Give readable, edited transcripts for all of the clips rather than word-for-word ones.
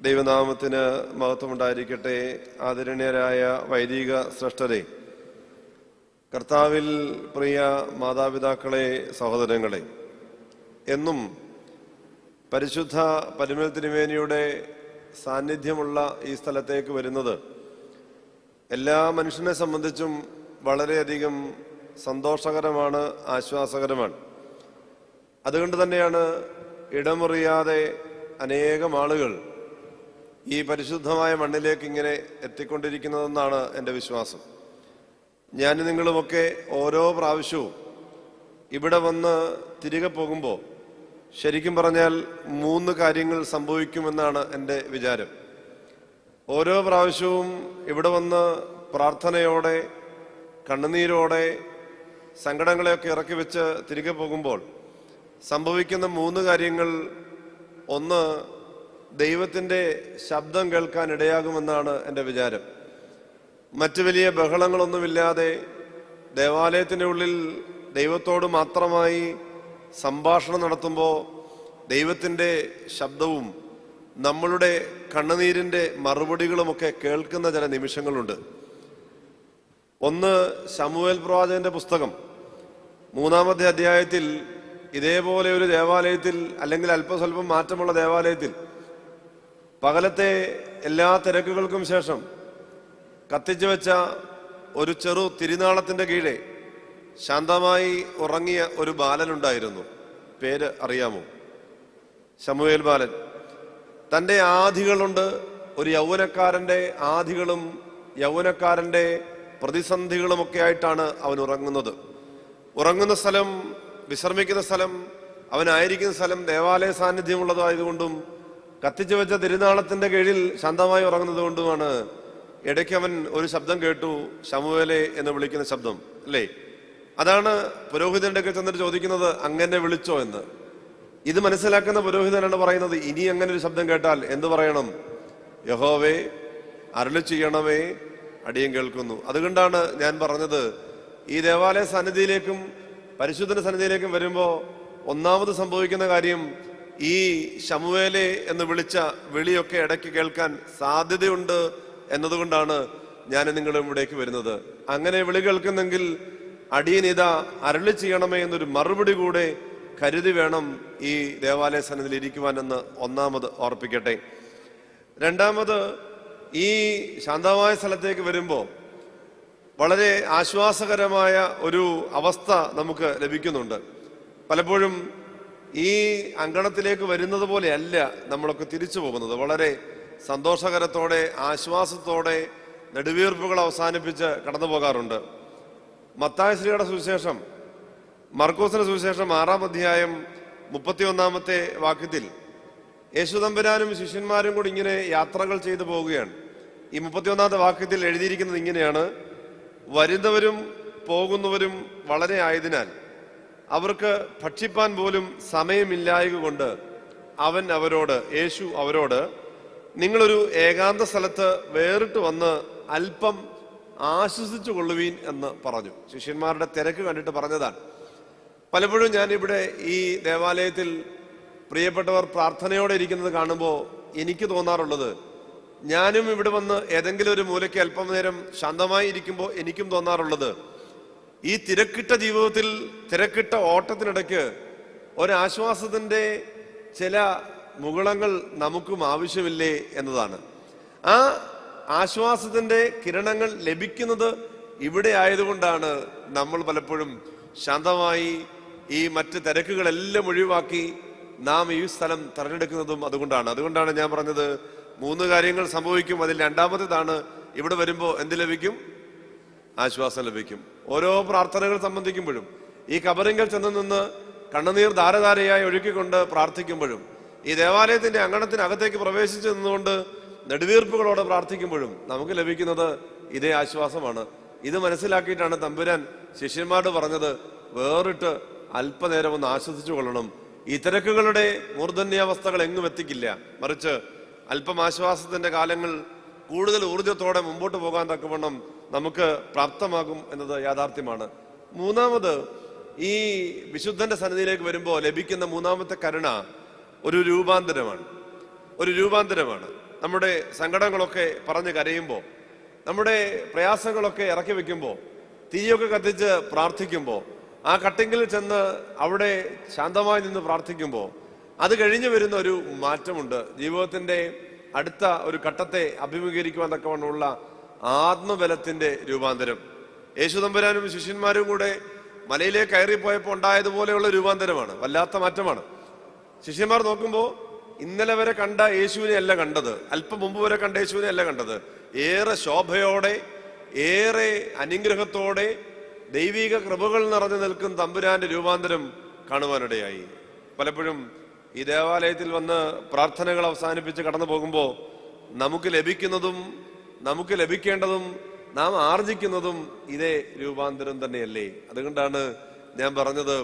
ദൈവനാമത്തിന് മഹത്വമുണ്ടായിരിക്കട്ടെ. ആദരണീയരായ വൈദിക ശ്രേഷ്ഠരെ, കർത്താവിൽ പ്രിയ മാതാപിതാക്കളെ, സഹോദരങ്ങളെ, എന്നും പരിശുദ്ധ പരിമൾ തിരുമേനിയുടെ സാന്നിധ്യമുള്ള ഈ സ്ഥലത്തേക്ക് വരുന്നത് എല്ലാ മനുഷ്യനെ സംബന്ധിച്ചും വളരെയധികം സന്തോഷകരമാണ്, ആശ്വാസകരമാണ്. അതുകൊണ്ട് തന്നെയാണ് ഇടമുറിയാതെ അനേകം ആളുകൾ ഈ പരിശുദ്ധമായ മണ്ണിലേക്ക് ഇങ്ങനെ എത്തിക്കൊണ്ടിരിക്കുന്നതെന്നാണ് എൻ്റെ വിശ്വാസം. ഞാനും നിങ്ങളുമൊക്കെ ഓരോ പ്രാവശ്യവും ഇവിടെ വന്ന് തിരികെ പോകുമ്പോൾ ശരിക്കും പറഞ്ഞാൽ 3 കാര്യങ്ങൾ സംഭവിക്കുമെന്നാണ് എൻ്റെ വിചാരം. ഓരോ പ്രാവശ്യവും ഇവിടെ വന്ന് പ്രാർത്ഥനയോടെ, കണ്ണുനീരോടെ, സങ്കടങ്ങളെയൊക്കെ ഇറക്കി വെച്ച് തിരികെ പോകുമ്പോൾ സംഭവിക്കുന്ന 3 കാര്യങ്ങൾ: ഒന്ന്, ദൈവത്തിൻ്റെ ശബ്ദം കേൾക്കാൻ ഇടയാകുമെന്നാണ് എൻ്റെ വിചാരം. മറ്റു വലിയ ബഹളങ്ങളൊന്നുമില്ലാതെ ദേവാലയത്തിൻ്റെ ഉള്ളിൽ ദൈവത്തോട് മാത്രമായി സംഭാഷണം നടത്തുമ്പോൾ ദൈവത്തിൻ്റെ ശബ്ദവും നമ്മളുടെ കണ്ണുനീരിൻ്റെ മറുപടികളുമൊക്കെ കേൾക്കുന്ന ചില നിമിഷങ്ങളുണ്ട്. ഒന്ന്, ശമൂവേൽ പ്രവാചകന്റെ പുസ്തകം 3-ാമത്തെ അധ്യായത്തിൽ ഇതേപോലെ ഒരു ദേവാലയത്തിൽ, അല്ലെങ്കിൽ അല്പസ്വല്പം മാറ്റമുള്ള ദേവാലയത്തിൽ, പകലത്തെ എല്ലാ തിരക്കുകൾക്കും ശേഷം കത്തിച്ചു വെച്ച ഒരു ചെറു തിരുനാളത്തിന്റെ കീഴെ ശാന്തമായി ഉറങ്ങിയ ഒരു ബാലനുണ്ടായിരുന്നു. പേര് അറിയാമോ? ശമൂവേൽ ബാലൻ. തൻ്റെ ആധികളുണ്ട്. ഒരു യൗവനക്കാരൻ്റെ ആധികളും യൗവനക്കാരൻ്റെ പ്രതിസന്ധികളുമൊക്കെ ആയിട്ടാണ് അവൻ ഉറങ്ങുന്നത്. ഉറങ്ങുന്ന സ്ഥലം, വിശ്രമിക്കുന്ന സ്ഥലം, അവനായിരിക്കുന്ന സ്ഥലം ദേവാലയ സാന്നിധ്യമുള്ളതായതുകൊണ്ടും കത്തിച്ചു വെച്ച തിരുനാളത്തിന്റെ കീഴിൽ ശാന്തമായി ഉറങ്ങുന്നത് കൊണ്ടുമാണ് ഇടയ്ക്ക് അവൻ ഒരു ശബ്ദം കേട്ടു, ശമൂവേലേ എന്ന് വിളിക്കുന്ന ശബ്ദം, അല്ലേ? അതാണ് പുരോഹിതന്റെ ഒക്കെ ചെന്നിട്ട് ചോദിക്കുന്നത്, അങ്ങനെ വിളിച്ചോ എന്ന്. ഇത് മനസ്സിലാക്കുന്ന പുരോഹിതനാണ് പറയുന്നത്, ഇനി അങ്ങനെ ഒരു ശബ്ദം കേട്ടാൽ എന്തു പറയണം? യഹോവേ, അരുളി ചെയ്യണമേ, അടിയൻ കേൾക്കുന്നു. അതുകൊണ്ടാണ് ഞാൻ പറഞ്ഞത്, ഈ ദേവാലയ സന്നിധിയിലേക്കും പരിശുദ്ധന്റെ സന്നിധിയിലേക്കും വരുമ്പോൾ ഒന്നാമത് സംഭവിക്കുന്ന കാര്യം, ഈ ശമൂവേലേ എന്ന് വിളിച്ച വിളിയൊക്കെ ഇടയ്ക്ക് കേൾക്കാൻ സാധ്യതയുണ്ട് എന്നതുകൊണ്ടാണ് ഞാൻ നിങ്ങളുടെ ഇവിടേക്ക് വരുന്നത്. അങ്ങനെ വിളി കേൾക്കുന്നെങ്കിൽ അടിയൻ ഇതാ അരുളി ചെയ്യണമേ എന്നൊരു മറുപടി കൂടെ കരുതി വേണം ഈ ദേവാലയ സന്നിധിയിൽ ഇരിക്കുവാനെന്ന് ഒന്നാമത് ഓർപ്പിക്കട്ടെ. രണ്ടാമത്, ഈ ശാന്തമായ സ്ഥലത്തേക്ക് വരുമ്പോൾ വളരെ ആശ്വാസകരമായ ഒരു അവസ്ഥ നമുക്ക് ലഭിക്കുന്നുണ്ട്. പലപ്പോഴും ഈ അങ്കണത്തിലേക്ക് വരുന്നത് പോലെയല്ല നമ്മളൊക്കെ തിരിച്ചു പോകുന്നത്. വളരെ സന്തോഷകരത്തോടെ, ആശ്വാസത്തോടെ, നെടുവീർപ്പുകൾ അവസാനിപ്പിച്ച് കടന്നു പോകാറുണ്ട്. മത്തായി ശ്രീയുടെ സുവിശേഷം, മർക്കോസിന്റെ സുവിശേഷം 6-ാം അധ്യായം 31-ാമത്തെ വാക്യത്തിൽ യേശുതമ്പുരാനും ശിഷ്യന്മാരും കൂടി ഇങ്ങനെ യാത്രകൾ ചെയ്തു പോവുകയാണ്. ഈ 31-ാമത്തെ വാക്യത്തിൽ എഴുതിയിരിക്കുന്നത് ഇങ്ങനെയാണ്: വരുന്നവരും പോകുന്നവരും വളരെ ആയതിനാൽ അവർക്ക് ഭക്ഷിപ്പാൻ പോലും സമയമില്ലായക കൊണ്ട് യേശു അവരോട്, നിങ്ങളൊരു ഏകാന്ത സ്ഥലത്ത് വേറിട്ട് വന്ന് അല്പം ആശ്വസിച്ചു കൊള്ളുവീൻ എന്ന് പറഞ്ഞു. ശിഷ്യന്മാരുടെ തിരക്ക് കണ്ടിട്ട് പറഞ്ഞതാണ്. പലപ്പോഴും ഞാനിവിടെ ഈ ദേവാലയത്തിൽ പ്രിയപ്പെട്ടവർ പ്രാർത്ഥനയോടെ ഇരിക്കുന്നത് കാണുമ്പോൾ എനിക്ക് തോന്നാറുള്ളത്, ഞാനും ഇവിടെ വന്ന് ഏതെങ്കിലും ഒരു മൂലയ്ക്ക് അല്പം നേരം ശാന്തമായി ഇരിക്കുമ്പോൾ എനിക്കും തോന്നാറുള്ളത്, ഈ തിരക്കിട്ട ജീവിതത്തിൽ, തിരക്കിട്ട ഓട്ടത്തിനിടയ്ക്ക് ഒരാശ്വാസത്തിന്റെ ചില മുകുളങ്ങൾ നമുക്കും ആവശ്യമില്ലേ എന്നതാണ്. ആ ആശ്വാസത്തിന്റെ കിരണങ്ങൾ ലഭിക്കുന്നത് ഇവിടെ ആയതുകൊണ്ടാണ് നമ്മൾ പലപ്പോഴും ശാന്തമായി ഈ മറ്റ് തിരക്കുകളെല്ലാം ഒഴിവാക്കി നാം ഈ സ്ഥലം തിരഞ്ഞെടുക്കുന്നതും അതുകൊണ്ടാണ് ഞാൻ പറഞ്ഞത്, 3 കാര്യങ്ങൾ സംഭവിക്കും. അതിൽ രണ്ടാമത്തേതാണ്, ഇവിടെ വരുമ്പോൾ എന്ത് ലഭിക്കും? ആശ്വാസം ലഭിക്കും. ഓരോ പ്രാർത്ഥനകൾ സംബന്ധിക്കുമ്പോഴും, ഈ കബറിങ്കൽ ചെന്ന് നിന്ന് കണ്ണുനീർ ധാരധാരയായി ഒഴുക്കിക്കൊണ്ട് പ്രാർത്ഥിക്കുമ്പോഴും, ഈ ദേവാലയത്തിന്റെ അങ്കണത്തിനകത്തേക്ക് പ്രവേശിച്ച് നിന്നുകൊണ്ട് നെടുവീർപ്പുകളോടെ പ്രാർത്ഥിക്കുമ്പോഴും നമുക്ക് ലഭിക്കുന്നത് ഇതേ ആശ്വാസമാണ്. ഇത് മനസ്സിലാക്കിയിട്ടാണ് തമ്പുരാൻ ശിഷ്യന്മാരോട് പറഞ്ഞത്, വേറിട്ട് അല്പനേരം ഒന്ന് ആശ്വസിച്ചു കൊള്ളണം. ഈ തിരക്കുകളുടെ മൂർധന്യാവസ്ഥകൾ എങ്ങും എത്തിക്കില്ല, മറിച്ച് അല്പം ആശ്വാസത്തിന്റെ കാലങ്ങൾ കൂടുതൽ ഊർജത്തോടെ മുമ്പോട്ട് പോകാൻ തക്കവണ്ണം നമുക്ക് പ്രാപ്തമാകും എന്നത് യാഥാർത്ഥ്യമാണ്. മൂന്നാമത്, ഈ വിശുദ്ധന്റെ സന്നിധിയിലേക്ക് വരുമ്പോൾ ലഭിക്കുന്ന മൂന്നാമത്തെ കരുണ ഒരു രൂപാന്തരമാണ്. നമ്മുടെ സങ്കടങ്ങളൊക്കെ പറഞ്ഞ് കരയുമ്പോൾ, നമ്മുടെ പ്രയാസങ്ങളൊക്കെ ഇറക്കി വെക്കുമ്പോൾ, തീയൊക്കെ കത്തിച്ച് പ്രാർത്ഥിക്കുമ്പോൾ, ആ കട്ടിങ്കിൽ ചെന്ന് അവിടെ ശാന്തമായി നിന്ന് പ്രാർത്ഥിക്കുമ്പോൾ അത് കഴിഞ്ഞു വരുന്ന ഒരു മാറ്റമുണ്ട്. ജീവിതത്തിന്റെ അടുത്ത ഒരു ഘട്ടത്തെ അഭിമുഖീകരിക്കുവാൻ തക്കവണ്ണമുള്ള ആത്മബലത്തിന്റെ രൂപാന്തരം. യേശുദമ്പുരാനും ശിഷ്യന്മാരും കൂടെ മലയിലേക്ക് കയറിപ്പോയപ്പോൾ ഉണ്ടായതുപോലെയുള്ള രൂപാന്തരമാണ്, വല്ലാത്ത മാറ്റമാണ്. ശിഷ്യന്മാർ നോക്കുമ്പോൾ ഇന്നലെ വരെ കണ്ട യേശുവിനെ അല്ല കണ്ടത്, അല്പം മുമ്പ് വരെ കണ്ട യേശുവിനെ അല്ല കണ്ടത്. ഏറെ ശോഭയോടെ, ഏറെ അനുഗ്രഹത്തോടെ, ദൈവിക കൃപകൾ നിറഞ്ഞു നിൽക്കുന്ന തമ്പുരാന്റെ രൂപാന്തരം കാണുവാനിടയായി. പലപ്പോഴും ഈ ദേവാലയത്തിൽ വന്ന് പ്രാർത്ഥനകൾ അവസാനിപ്പിച്ച് കടന്നു പോകുമ്പോൾ നമുക്ക് ലഭിക്കുന്നതും നമുക്ക് ലഭിക്കേണ്ടതും നാം ആർജിക്കുന്നതും ഇതേ രൂപാന്തരം തന്നെയല്ലേ? അതുകൊണ്ടാണ് ഞാൻ പറഞ്ഞത്,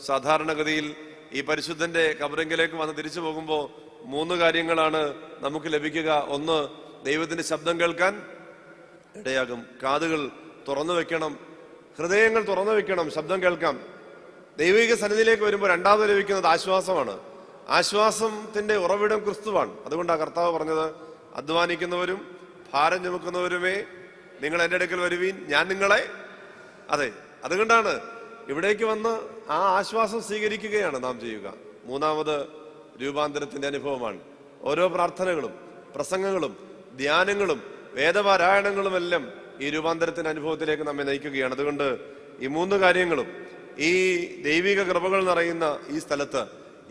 സാധാരണഗതിയിൽ ഈ പരിശുദ്ധന്റെ കബറിങ്കിലേക്ക് വന്ന് തിരിച്ചു പോകുമ്പോൾ 3 കാര്യങ്ങളാണ് നമുക്ക് ലഭിക്കുക. ഒന്ന്, ദൈവത്തിന്റെ ശബ്ദം കേൾക്കാൻ ഇടയാകും. കാതുകൾ തുറന്നു വെക്കണം, ഹൃദയങ്ങൾ തുറന്നു വെക്കണം, ശബ്ദം കേൾക്കാം. ദൈവിക സന്നിധിയിലേക്ക് വരുമ്പോൾ രണ്ടാമത് ലഭിക്കുന്നത് ആശ്വാസമാണ്. ആശ്വാസത്തിന്റെ ഉറവിടം ക്രിസ്തുവാണ്. അതുകൊണ്ടാണ് കർത്താവ് പറഞ്ഞത്, അധ്വാനിക്കുന്നവരും ഭാരം ചുമക്കുന്നവരുമേ നിങ്ങൾ എൻ്റെ അടുക്കൽ വരുവീൻ, ഞാൻ നിങ്ങളെ. അതെ, അതുകൊണ്ടാണ് ഇവിടേക്ക് വന്ന് ആ ആശ്വാസം സ്വീകരിക്കുകയാണ് നാം ചെയ്യുക. മൂന്നാമത് രൂപാന്തരത്തിന്റെ അനുഭവമാണ്. ഓരോ പ്രാർത്ഥനകളും പ്രസംഗങ്ങളും ധ്യാനങ്ങളും വേദപാരായണങ്ങളുമെല്ലാം ഈ രൂപാന്തരത്തിന്റെ അനുഭവത്തിലേക്ക് നമ്മെ നയിക്കുകയാണ്. അതുകൊണ്ട് ഈ 3 കാര്യങ്ങളും ഈ ദൈവിക കൃപകൾ നിറയുന്ന ഈ സ്ഥലത്ത്,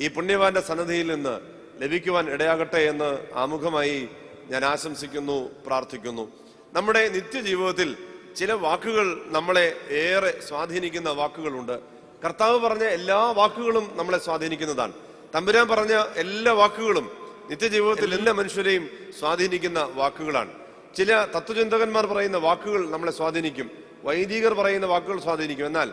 ഈ പുണ്യവാന്റെ സന്നിധിയിൽ നിന്ന് ലഭിക്കുവാൻ ഇടയാകട്ടെ എന്ന് ആമുഖമായി ഞാൻ ആശംസിക്കുന്നു, പ്രാർത്ഥിക്കുന്നു. നമ്മുടെ നിത്യജീവിതത്തിൽ ചില വാക്കുകൾ നമ്മളെ ഏറെ സ്വാധീനിക്കുന്ന വാക്കുകളുണ്ട്. കർത്താവ് പറഞ്ഞ എല്ലാ വാക്കുകളും നമ്മളെ സ്വാധീനിക്കുന്നതാണ്. തമ്പുരാൻ പറഞ്ഞ എല്ലാ വാക്കുകളും നിത്യജീവിതത്തിൽ എല്ലാ മനുഷ്യരെയും സ്വാധീനിക്കുന്ന വാക്കുകളാണ്. ചില തത്വചിന്തകന്മാർ പറയുന്ന വാക്കുകൾ നമ്മളെ സ്വാധീനിക്കും, വൈദികർ പറയുന്ന വാക്കുകൾ സ്വാധീനിക്കും. എന്നാൽ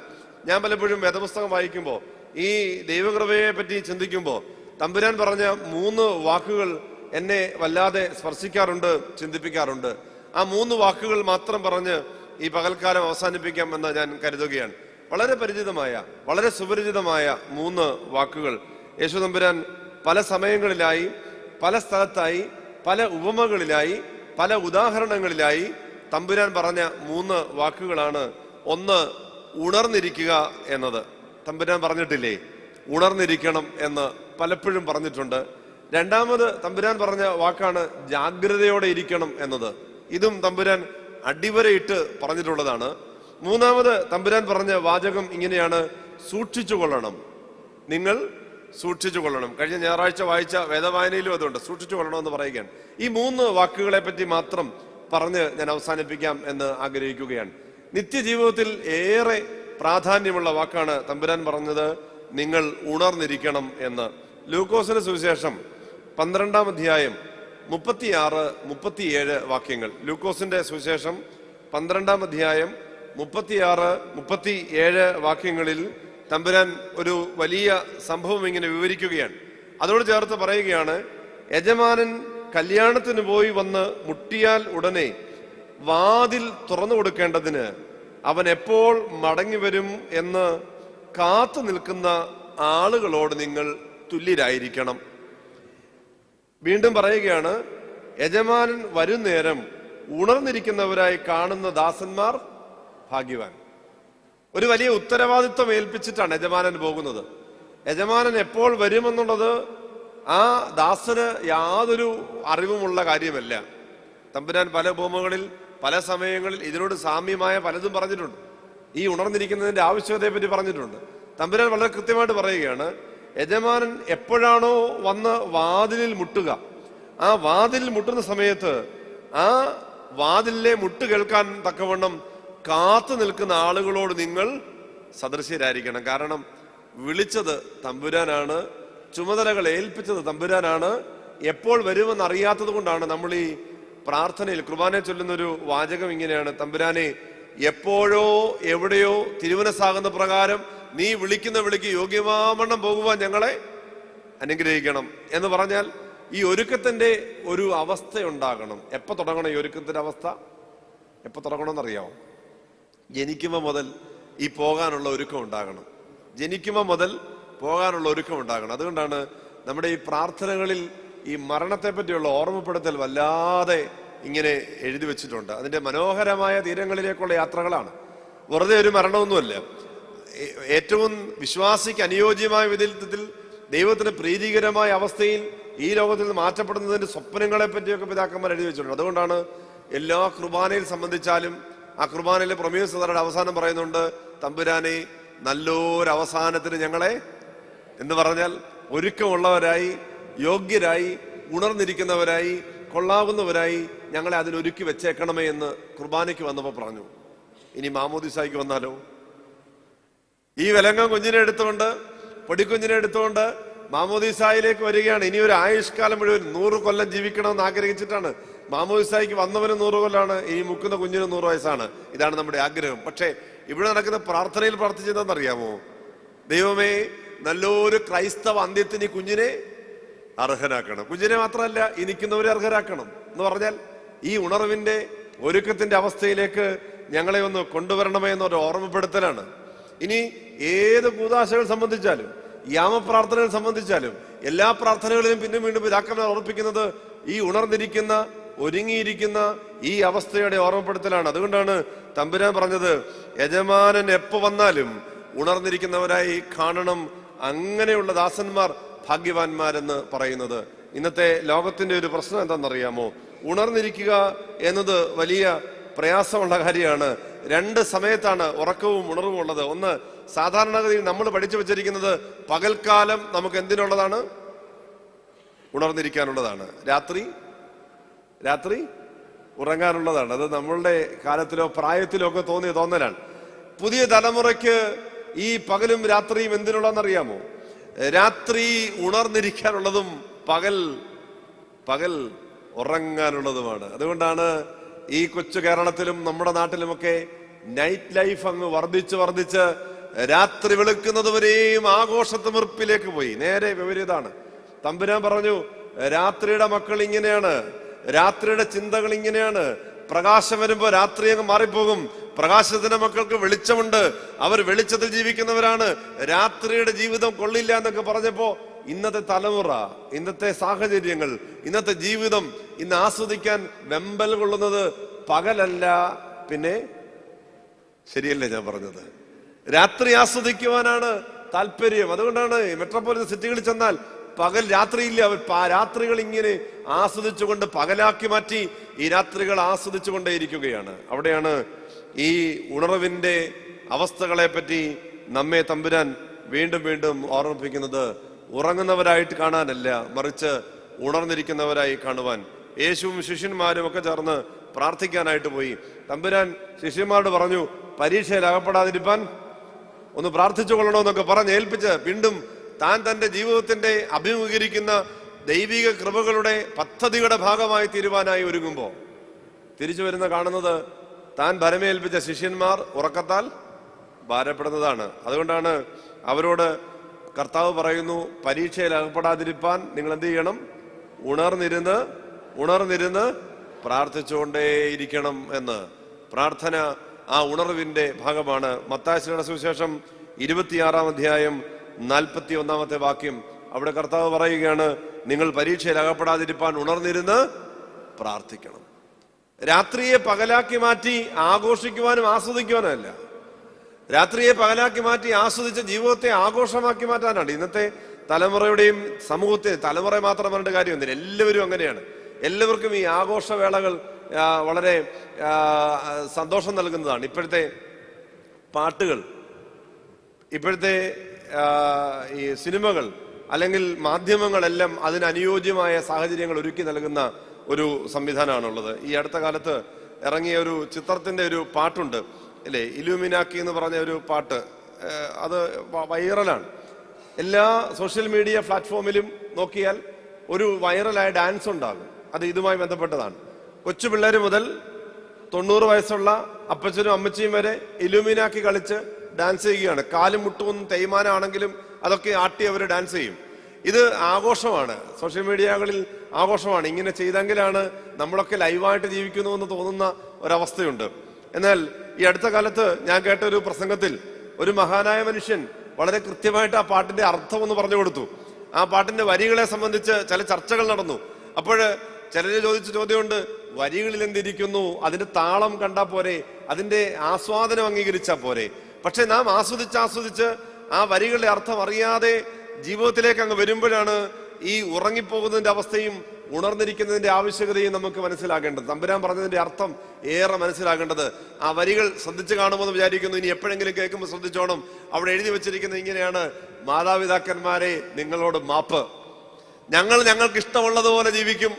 ഞാൻ പലപ്പോഴും വേദപുസ്തകം വായിക്കുമ്പോൾ, ഈ ദൈവകൃപയെ പറ്റി ചിന്തിക്കുമ്പോൾ, തമ്പുരാൻ പറഞ്ഞ 3 വാക്കുകൾ എന്നെ വല്ലാതെ സ്പർശിക്കാറുണ്ട്, ചിന്തിപ്പിക്കാറുണ്ട്. ആ 3 വാക്കുകൾ മാത്രം പറഞ്ഞ് ഈ പകൽക്കാലം അവസാനിപ്പിക്കാം എന്ന് ഞാൻ കരുതുകയാണ്. വളരെ പരിചിതമായ, വളരെ സുപരിചിതമായ 3 വാക്കുകൾ യേശു തമ്പുരാൻ പല സമയങ്ങളിലായി, പല സ്ഥലത്തായി, പല ഉപമകളിലായി, പല ഉദാഹരണങ്ങളിലായി തമ്പുരാൻ പറഞ്ഞ 3 വാക്കുകളാണ്. ഒന്ന്, ഉണർന്നിരിക്കുക എന്നത്. തമ്പുരാൻ പറഞ്ഞിട്ടില്ലേ, ഉണർന്നിരിക്കണം എന്ന് പലപ്പോഴും പറഞ്ഞിട്ടുണ്ട്. രണ്ടാമത് തമ്പുരാൻ പറഞ്ഞ വാക്കാണ് ജാഗ്രതയോടെ ഇരിക്കണം എന്നത്. ഇതും തമ്പുരാൻ അടിവരയിട്ട് പറഞ്ഞിട്ടുള്ളതാണ്. മൂന്നാമത് തമ്പുരാൻ പറഞ്ഞ വാചകം ഇങ്ങനെയാണ്, സൂക്ഷിച്ചു കൊള്ളണം, നിങ്ങൾ സൂക്ഷിച്ചു കൊള്ളണം. കഴിഞ്ഞ ഞായറാഴ്ച വായിച്ച വേദവായനയിലും അതുകൊണ്ട് സൂക്ഷിച്ചു കൊള്ളണം എന്ന് പറയുകയാണ്. ഈ 3 വാക്കുകളെ പറ്റി മാത്രം പറഞ്ഞ് ഞാൻ അവസാനിപ്പിക്കാം എന്ന് ആഗ്രഹിക്കുകയാണ്. നിത്യജീവിതത്തിൽ ഏറെ പ്രാധാന്യമുള്ള വാക്കാണ് തമ്പുരാൻ പറഞ്ഞത്, നിങ്ങൾ ഉണർന്നിരിക്കണം എന്ന്. ലൂക്കോസിന്റെ സുവിശേഷം 12-ാം അധ്യായം 36, 37 വാക്യങ്ങൾ. ലൂക്കോസിന്റെ സുവിശേഷം 12-ാം അധ്യായം 36, 37 വാക്യങ്ങളിൽ തമ്പുരാൻ ഒരു വലിയ സംഭവം ഇങ്ങനെ വിവരിക്കുകയാണ്. അതോട് ചേർത്ത് പറയുകയാണ്, യജമാനൻ കല്യാണത്തിന് പോയി വന്ന് മുട്ടിയാൽ ഉടനെ വാതിൽ തുറന്നു കൊടുക്കേണ്ടതിന് അവൻ എപ്പോൾ മടങ്ങി വരും എന്ന് കാത്തു നിൽക്കുന്ന ആളുകളോട് നിങ്ങൾ തുല്യരായിരിക്കണം. വീണ്ടും പറയുകയാണ്, യജമാനൻ വരും നേരം ഉണർന്നിരിക്കുന്നവരായി കാണുന്ന ദാസന്മാർ ഭാഗ്യവാൻ. ഒരു വലിയ ഉത്തരവാദിത്വം ഏൽപ്പിച്ചിട്ടാണ് യജമാനൻ പോകുന്നത്. യജമാനൻ എപ്പോൾ വരുമെന്നുള്ളത് ആ ദാസന് യാതൊരു അറിവുമുള്ള കാര്യമല്ല. തമ്പുരാൻ പല ഉപമകളിൽ പല സമയങ്ങളിൽ ഇതിനോട് സാമ്യമായ പലതും പറഞ്ഞിട്ടുണ്ട്. ഈ ഉണർന്നിരിക്കുന്നതിന്റെ ആവശ്യകതയെ പറ്റി പറഞ്ഞിട്ടുണ്ട്. തമ്പുരാൻ വളരെ കൃത്യമായിട്ട് പറയുകയാണ്, യജമാനൻ എപ്പോഴാണോ വന്ന് വാതിലിൽ മുട്ടുക, ആ വാതിലിൽ മുട്ടുന്ന സമയത്ത് ആ വാതിലിലെ മുട്ട് കേൾക്കാൻ തക്കവണ്ണം കാത്തു നിൽക്കുന്ന ആളുകളോട് നിങ്ങൾ സദൃശ്യരായിരിക്കണം. കാരണം വിളിച്ചത് തമ്പുരാനാണ്, ചുമതലകൾ ഏൽപ്പിച്ചത് തമ്പുരാനാണ്. എപ്പോൾ വരുമെന്ന് അറിയാത്തത് കൊണ്ടാണ് നമ്മൾ ഈ പ്രാർത്ഥനയിൽ കുർബാനയെ ചൊല്ലുന്നൊരു വാചകം ഇങ്ങനെയാണ്, തമ്പുരാനെ എപ്പോഴോ എവിടെയോ തിരുമനസ്സാകുന്ന പ്രകാരം നീ വിളിക്കുന്ന വിളിക്ക് യോഗ്യമാവണ്ണം പോകുവാൻ ഞങ്ങളെ അനുഗ്രഹിക്കണം എന്ന് പറഞ്ഞാൽ ഈ ഒരുക്കത്തിന്റെ ഒരു അവസ്ഥ ഉണ്ടാകണം. എപ്പോൾ തുടങ്ങണം ഈ ഒരുക്കത്തിന്റെ അവസ്ഥ? എപ്പോൾ തുടങ്ങണമെന്നറിയാമോ? ജനിക്കുമ്പോൾ മുതൽ ഈ പോകാനുള്ള ഒരുക്കം ഉണ്ടാകണം. ജനിക്കുമ്പോൾ മുതൽ പോകാനുള്ള ഒരുക്കം ഉണ്ടാകണം. അതുകൊണ്ടാണ് നമ്മുടെ ഈ പ്രാർത്ഥനകളിൽ ഈ മരണത്തെ പറ്റിയുള്ള ഓർമ്മപ്പെടുത്തൽ വല്ലാതെ ഇങ്ങനെ എഴുതി വെച്ചിട്ടുണ്ട്. അതിന്റെ മനോഹരമായ തീരങ്ങളിലേക്കുള്ള യാത്രകളാണ്. വെറുതെ ഒരു മരണമൊന്നുമല്ല. ഏറ്റവും വിശ്വാസിക്ക് അനുയോജ്യമായ വിധത്തിൽ ദൈവത്തിന് പ്രീതികരമായ അവസ്ഥയിൽ ഈ ലോകത്തിൽ നിന്ന് മാറ്റപ്പെടുന്നതിന്റെ സ്വപ്നങ്ങളെ പറ്റിയൊക്കെ പിതാക്കന്മാർ എഴുതി വെച്ചിട്ടുണ്ട്. അതുകൊണ്ടാണ് എല്ലാ കുർബാനയിൽ സംബന്ധിച്ചാലും ആ കുർബാനയിലെ പ്രമേയസതയുടെ അവസാനം പറയുന്നുണ്ട്, തമ്പുരാനെ നല്ലൊരു അവസാനത്തിന് ഞങ്ങളെ എന്ന് പറഞ്ഞാൽ ഒരുക്കമുള്ളവരായി, യോഗ്യരായി, ഉണർന്നിരിക്കുന്നവരായി, കൊള്ളാവുന്നവരായി ഞങ്ങളെ അതിനൊരുക്കി വെച്ചേക്കണമേ എന്ന് കുർബാനയ്ക്ക് വന്നപ്പോൾ പറഞ്ഞു. ഇനി മാമോദിസായ്ക്ക് വന്നാലോ? ഈ വിലങ്ങ കുഞ്ഞിനെ എടുത്തുകൊണ്ട്, പൊടിക്കുഞ്ഞിനെ എടുത്തുകൊണ്ട് മാമോദിസായിലേക്ക് വരികയാണ്. ഇനി ഒരു ആയുഷ്കാലം മുഴുവൻ 100 കൊല്ലം ജീവിക്കണമെന്ന് ആഗ്രഹിച്ചിട്ടാണ് മാമോദിസായിക്ക് വന്നവന് 100 കൊല്ലാണ്, ഇനി മുക്കുന്ന കുഞ്ഞിന് 100 വയസ്സാണ്. ഇതാണ് നമ്മുടെ ആഗ്രഹം. പക്ഷേ ഇവിടെ നടക്കുന്ന പ്രാർത്ഥനയിൽ പ്രാർത്ഥിച്ചതെന്നറിയാമോ? ദൈവമേ, നല്ലൊരു ക്രൈസ്തവ അന്ത്യത്തിന് ഈ കുഞ്ഞിനെ അർഹനാക്കണം. കുഞ്ഞിനെ മാത്രമല്ല, ഈ നിൽക്കുന്നവരെ അർഹരാക്കണം എന്ന് പറഞ്ഞാൽ ഈ ഉണർവിന്റെ ഒരുക്കത്തിന്റെ അവസ്ഥയിലേക്ക് ഞങ്ങളെ ഒന്ന് കൊണ്ടുവരണമേ എന്നൊരു ഓർമ്മപ്പെടുത്തലാണ്. ഇനി ഏത് കൂദാശകൾ സംബന്ധിച്ചാലും, യാമപ്രാർത്ഥനകൾ സംബന്ധിച്ചാലും, എല്ലാ പ്രാർത്ഥനകളിലും പിന്നെ വീണ്ടും പിതാക്കന്മാർ ഓർപ്പിക്കുന്നത് ഈ ഉണർന്നിരിക്കുന്ന, ഒരുങ്ങിയിരിക്കുന്ന ഈ അവസ്ഥയുടെ ഓർമ്മപ്പെടുത്തലാണ്. അതുകൊണ്ടാണ് തമ്പുരാൻ പറഞ്ഞത്, യജമാനൻ എപ്പോ വന്നാലും ഉണർന്നിരിക്കുന്നവരായി കാണണം. അങ്ങനെയുള്ള ദാസന്മാർ ഭാഗ്യവാന്മാരെന്ന് പറയുന്നത്. ഇന്നത്തെ ലോകത്തിന്റെ ഒരു പ്രശ്നം എന്താണെന്നറിയാമോ? ഉണർന്നിരിക്കുക എന്നത് വലിയ പ്രയാസമുള്ള കാര്യമാണ്. 2 സമയത്താണ് ഉറക്കവും ഉണർവും ഉള്ളത്. ഒന്ന്, സാധാരണഗതിയിൽ നമ്മൾ പഠിച്ചു വെച്ചിരിക്കുന്നത് പകൽക്കാലം നമുക്ക് എന്തിനുള്ളതാണ്? ഉണർന്നിരിക്കാനുള്ളതാണ്. രാത്രി ഉറങ്ങാനുള്ളതാണ്. അത് നമ്മളുടെ കാലത്തിലോ പ്രായത്തിലോ ഒക്കെ തോന്നിയ തോന്നലാണ്. പുതിയ തലമുറയ്ക്ക് ഈ പകലും രാത്രിയും എന്തിനുള്ളതെന്നറിയാമോ? രാത്രി ഉണർന്നിരിക്കാനുള്ളതും പകൽ ഉറങ്ങാനുള്ളതുമാണ്. അതുകൊണ്ടാണ് ഈ കൊച്ചു കേരളത്തിലും നമ്മുടെ നാട്ടിലുമൊക്കെ നൈറ്റ് ലൈഫ് അങ്ങ് വർദ്ധിച്ച് രാത്രി വെളുക്കുന്നത് വരെയും ആഘോഷത്തിമിർപ്പിലേക്ക് പോയി. നേരെ വിപരീതമാണ്. തമ്പുരാൻ പറഞ്ഞു, രാത്രിയുടെ മക്കൾ ഇങ്ങനെയാണ്, രാത്രിയുടെ ചിന്തകൾ ഇങ്ങനെയാണ്. പ്രകാശം വരുമ്പോ രാത്രി അങ്ങ് മാറിപ്പോകും. പ്രകാശത്തിന്റെ മക്കൾക്ക് വെളിച്ചമുണ്ട്, അവർ വെളിച്ചത്തിൽ ജീവിക്കുന്നവരാണ്. രാത്രിയുടെ ജീവിതം കൊള്ളില്ല എന്നൊക്കെ പറഞ്ഞപ്പോ ഇന്നത്തെ തലമുറ, ഇന്നത്തെ സാഹചര്യങ്ങൾ, ഇന്നത്തെ ജീവിതം ഇന്ന് ആസ്വദിക്കാൻ വെമ്പൽ കൊള്ളുന്നത് പകലല്ല, പിന്നെ ശരിയല്ലേ ഞാൻ പറഞ്ഞത്? രാത്രി ആസ്വദിക്കുവാനാണ് താല്പര്യം. അതുകൊണ്ടാണ് മെട്രോപൊളിറ്റൻ സിറ്റികളിൽ ചെന്നാൽ പകൽ രാത്രിയില്ല, അവർ രാത്രികൾ ഇങ്ങനെ ആസ്വദിച്ചുകൊണ്ട് പകലാക്കി മാറ്റി ഈ രാത്രികൾ ആസ്വദിച്ചുകൊണ്ടേയിരിക്കുകയാണ്. അവിടെയാണ് ഈ ഉണർവിന്റെ അവസ്ഥകളെ പറ്റി നമ്മെ തമ്പുരാൻ വീണ്ടും വീണ്ടും ഓർമ്മിപ്പിക്കുന്നത്. ഉറങ്ങുന്നവരായിട്ട് കാണാനല്ല, മറിച്ച് ഉണർന്നിരിക്കുന്നവരായി കാണുവാൻ. യേശുവും ശിഷ്യന്മാരും ഒക്കെ ചേർന്ന് പ്രാർത്ഥിക്കാനായിട്ട് പോയി. തമ്പുരാൻ ശിഷ്യന്മാരോട് പറഞ്ഞു, പരീക്ഷയിൽ അകപ്പെടാതിരിക്കാൻ ഒന്ന് പ്രാർത്ഥിച്ചു കൊള്ളണമെന്നൊക്കെ പറഞ്ഞ് ഏൽപ്പിച്ച് വീണ്ടും താൻ തന്റെ ജീവിതത്തിന്റെ അഭിമുഖീകരിക്കുന്ന ദൈവിക കൃപകളുടെ പദ്ധതിയുടെ ഭാഗമായി തീരുവാനായി ഒരുങ്ങുമ്പോ തിരിച്ചു വരുന്ന കാണുന്നത് താൻ ഭരമേൽപ്പിച്ച ശിഷ്യന്മാർ ഉറക്കത്താൽ ഭാരപ്പെടുന്നതാണ്. അതുകൊണ്ടാണ് അവരോട് കർത്താവ് പറയുന്നു, പരീക്ഷയിൽ അകപ്പെടാതിരിക്കാൻ നിങ്ങൾ എന്ത് ചെയ്യണം? ഉണർന്നിരുന്ന് പ്രാർത്ഥിച്ചുകൊണ്ടേയിരിക്കണം എന്ന്. പ്രാർത്ഥന ആ ഉണർവിന്റെ ഭാഗമാണ്. മത്തായിയുടെ സുവിശേഷം 26-ാം അധ്യായം 41-ാമത്തെ വാക്യം. അവിടെ കർത്താവ് പറയുകയാണ്, നിങ്ങൾ പരീക്ഷയിൽ അകപ്പെടാതിരിക്കാൻ ഉണർന്നിരുന്ന് പ്രാർത്ഥിക്കണം. രാത്രിയെ പകലാക്കി മാറ്റി ആഘോഷിക്കുവാനും ആസ്വദിക്കുവാനും അല്ല, രാത്രിയെ പകലാക്കി മാറ്റി ആസ്വദിച്ച ജീവിതത്തെ ആഘോഷമാക്കി മാറ്റാനാണ്. ഇന്നത്തെ തലമുറയുടെയും സമൂഹത്തെ, തലമുറ മാത്രം പറഞ്ഞിട്ട് കാര്യമൊന്നുമില്ല, എല്ലാവരും അങ്ങനെയാണ്. എല്ലാവർക്കും ഈ ആഘോഷവേളകൾ വളരെ സന്തോഷം നൽകുന്നതാണ്. ഇപ്പോഴത്തെ പാട്ടുകൾ, ഇപ്പോഴത്തെ ഈ സിനിമകൾ അല്ലെങ്കിൽ മാധ്യമങ്ങളെല്ലാം അതിന് അനുയോജ്യമായ സാഹചര്യങ്ങൾ ഒരുക്കി നൽകുന്ന ഒരു സംവിധാനമാണുള്ളത്. ഈ അടുത്ത കാലത്ത് ഇറങ്ങിയ ഒരു ചിത്രത്തിന്റെ ഒരു പാട്ടുണ്ട് അല്ലേ, ഇലൂമിനാക്കി എന്ന് പറഞ്ഞ ഒരു പാട്ട്. അത് വൈറലാണ്. എല്ലാ സോഷ്യൽ മീഡിയ പ്ലാറ്റ്ഫോമിലും നോക്കിയാൽ ഒരു വൈറലായ ഡാൻസ് ഉണ്ടാകും. അത് ഇതുമായി ബന്ധപ്പെട്ടതാണ്. കൊച്ചു പിള്ളേർ മുതൽ 90 വയസ്സുള്ള അപ്പച്ചനും അമ്മച്ചിയും വരെ ഇലൂമിനാക്കി കളിച്ച് ഡാൻസ് ചെയ്യുകയാണ്. കാലും മുട്ടും തേയ്മാനാണെങ്കിലും അതൊക്കെ ആട്ടി അവർ ഡാൻസ് ചെയ്യും. ഇത് ആഘോഷമാണ്, സോഷ്യൽ മീഡിയകളിൽ ആഘോഷമാണ്. ഇങ്ങനെ ചെയ്തെങ്കിലാണ് നമ്മളൊക്കെ ലൈവായിട്ട് ജീവിക്കുന്നു എന്ന് തോന്നുന്ന ഒരവസ്ഥയുണ്ട്. എന്നാൽ ഈ അടുത്ത കാലത്ത് ഞാൻ കേട്ട ഒരു പ്രസംഗത്തിൽ ഒരു മഹാനായ മനുഷ്യൻ വളരെ കൃത്യമായിട്ട് ആ പാട്ടിന്റെ അർത്ഥം ഒന്ന് പറഞ്ഞു കൊടുത്തു. ആ പാട്ടിന്റെ വരികളെ സംബന്ധിച്ച് ചില ചർച്ചകൾ നടന്നു. അപ്പോൾ ചിലര് ചോദിച്ച ചോദ്യമുണ്ട്, വരികളിൽ എന്തിരിക്കുന്നു, അതിന്റെ താളം കണ്ടാ പോരെ, അതിന്റെ ആസ്വാദനം അംഗീകരിച്ചാ പോരെ. പക്ഷെ നാം ആസ്വദിച്ച് ആ വരികളുടെ അർത്ഥം അറിയാതെ ജീവിതത്തിലേക്ക് അങ്ങ് വരുമ്പോഴാണ് ഈ ഉറങ്ങിപ്പോകുന്നതിന്റെ അവസ്ഥയും ഉണർന്നിരിക്കുന്നതിന്റെ ആവശ്യകതയും നമുക്ക് മനസ്സിലാക്കേണ്ടത്. തമ്പുരാൻ പറഞ്ഞതിന്റെ അർത്ഥം ഏറെ മനസ്സിലാക്കേണ്ടത്. ആ വരികൾ ശ്രദ്ധിച്ചു കാണുമെന്ന് വിചാരിക്കുന്നു. ഇനി എപ്പോഴെങ്കിലും കേൾക്കുമ്പോൾ ശ്രദ്ധിച്ചോണം. അവിടെ എഴുതി വെച്ചിരിക്കുന്നത് ഇങ്ങനെയാണ്: മാതാപിതാക്കന്മാരെ, നിങ്ങളോട് മാപ്പ്. ഞങ്ങൾക്ക് ഇഷ്ടമുള്ളതുപോലെ ജീവിക്കും,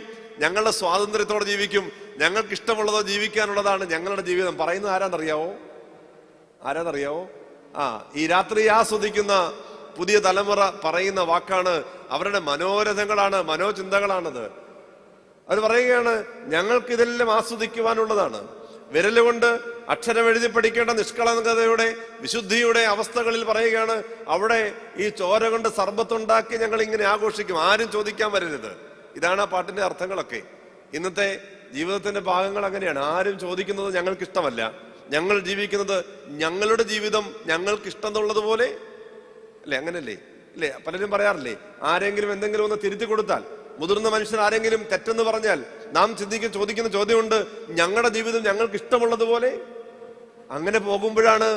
ഞങ്ങളുടെ സ്വാതന്ത്ര്യത്തോടെ ജീവിക്കും, ഞങ്ങൾക്ക് ഇഷ്ടമുള്ളതോ ജീവിക്കാനുള്ളതാണ് ഞങ്ങളുടെ ജീവിതം. പറയുന്നത് ആരാന്നറിയാവോ? ഈ രാത്രി ആസ്വദിക്കുന്ന പുതിയ തലമുറ പറയുന്ന വാക്കാണ്. അവരുടെ മനോരഥങ്ങളാണ്, മനോചിന്തകളാണത്. അവർ പറയുകയാണ്, ഞങ്ങൾക്ക് ഇതെല്ലാം ആസ്വദിക്കുവാനുള്ളതാണ്. വിരലുകൊണ്ട് അക്ഷരം എഴുതി പഠിക്കേണ്ട നിഷ്കളങ്കതയുടെ വിശുദ്ധിയുടെ അവസ്ഥകളിൽ പറയുകയാണ്, അവിടെ ഈ ചോര കൊണ്ട് സർബത്തുണ്ടാക്കി ഞങ്ങൾ ഇങ്ങനെ ആഘോഷിക്കും, ആരും ചോദിക്കാൻ വരരുത്. ഇതാണ് ആ പാട്ടിന്റെ അർത്ഥങ്ങളൊക്കെ. ഇന്നത്തെ ജീവിതത്തിന്റെ ഭാഗങ്ങൾ അങ്ങനെയാണ്. ആരും ചോദിക്കുന്നത് ഞങ്ങൾക്ക് ഇഷ്ടമല്ല, ഞങ്ങൾ ജീവിക്കുന്നത് ഞങ്ങളുടെ ജീവിതം ഞങ്ങൾക്ക് ഇഷ്ടമുള്ളതുപോലെ അല്ലേ? അങ്ങനല്ലേ? അല്ലേ? പലരും പറയാറില്ലേ, ആരെങ്കിലും എന്തെങ്കിലും ഒന്ന് തിരുത്തി കൊടുത്താൽ, മുതിർന്ന മനുഷ്യൻ ആരെങ്കിലും തെറ്റെന്ന് പറഞ്ഞാൽ നാം ചോദിക്കുന്ന ചോദ്യമുണ്ട്, ഞങ്ങളുടെ ജീവിതം ഞങ്ങൾക്ക് ഇഷ്ടമുള്ളതുപോലെ. അങ്ങനെ പോകുമ്പോഴാണ്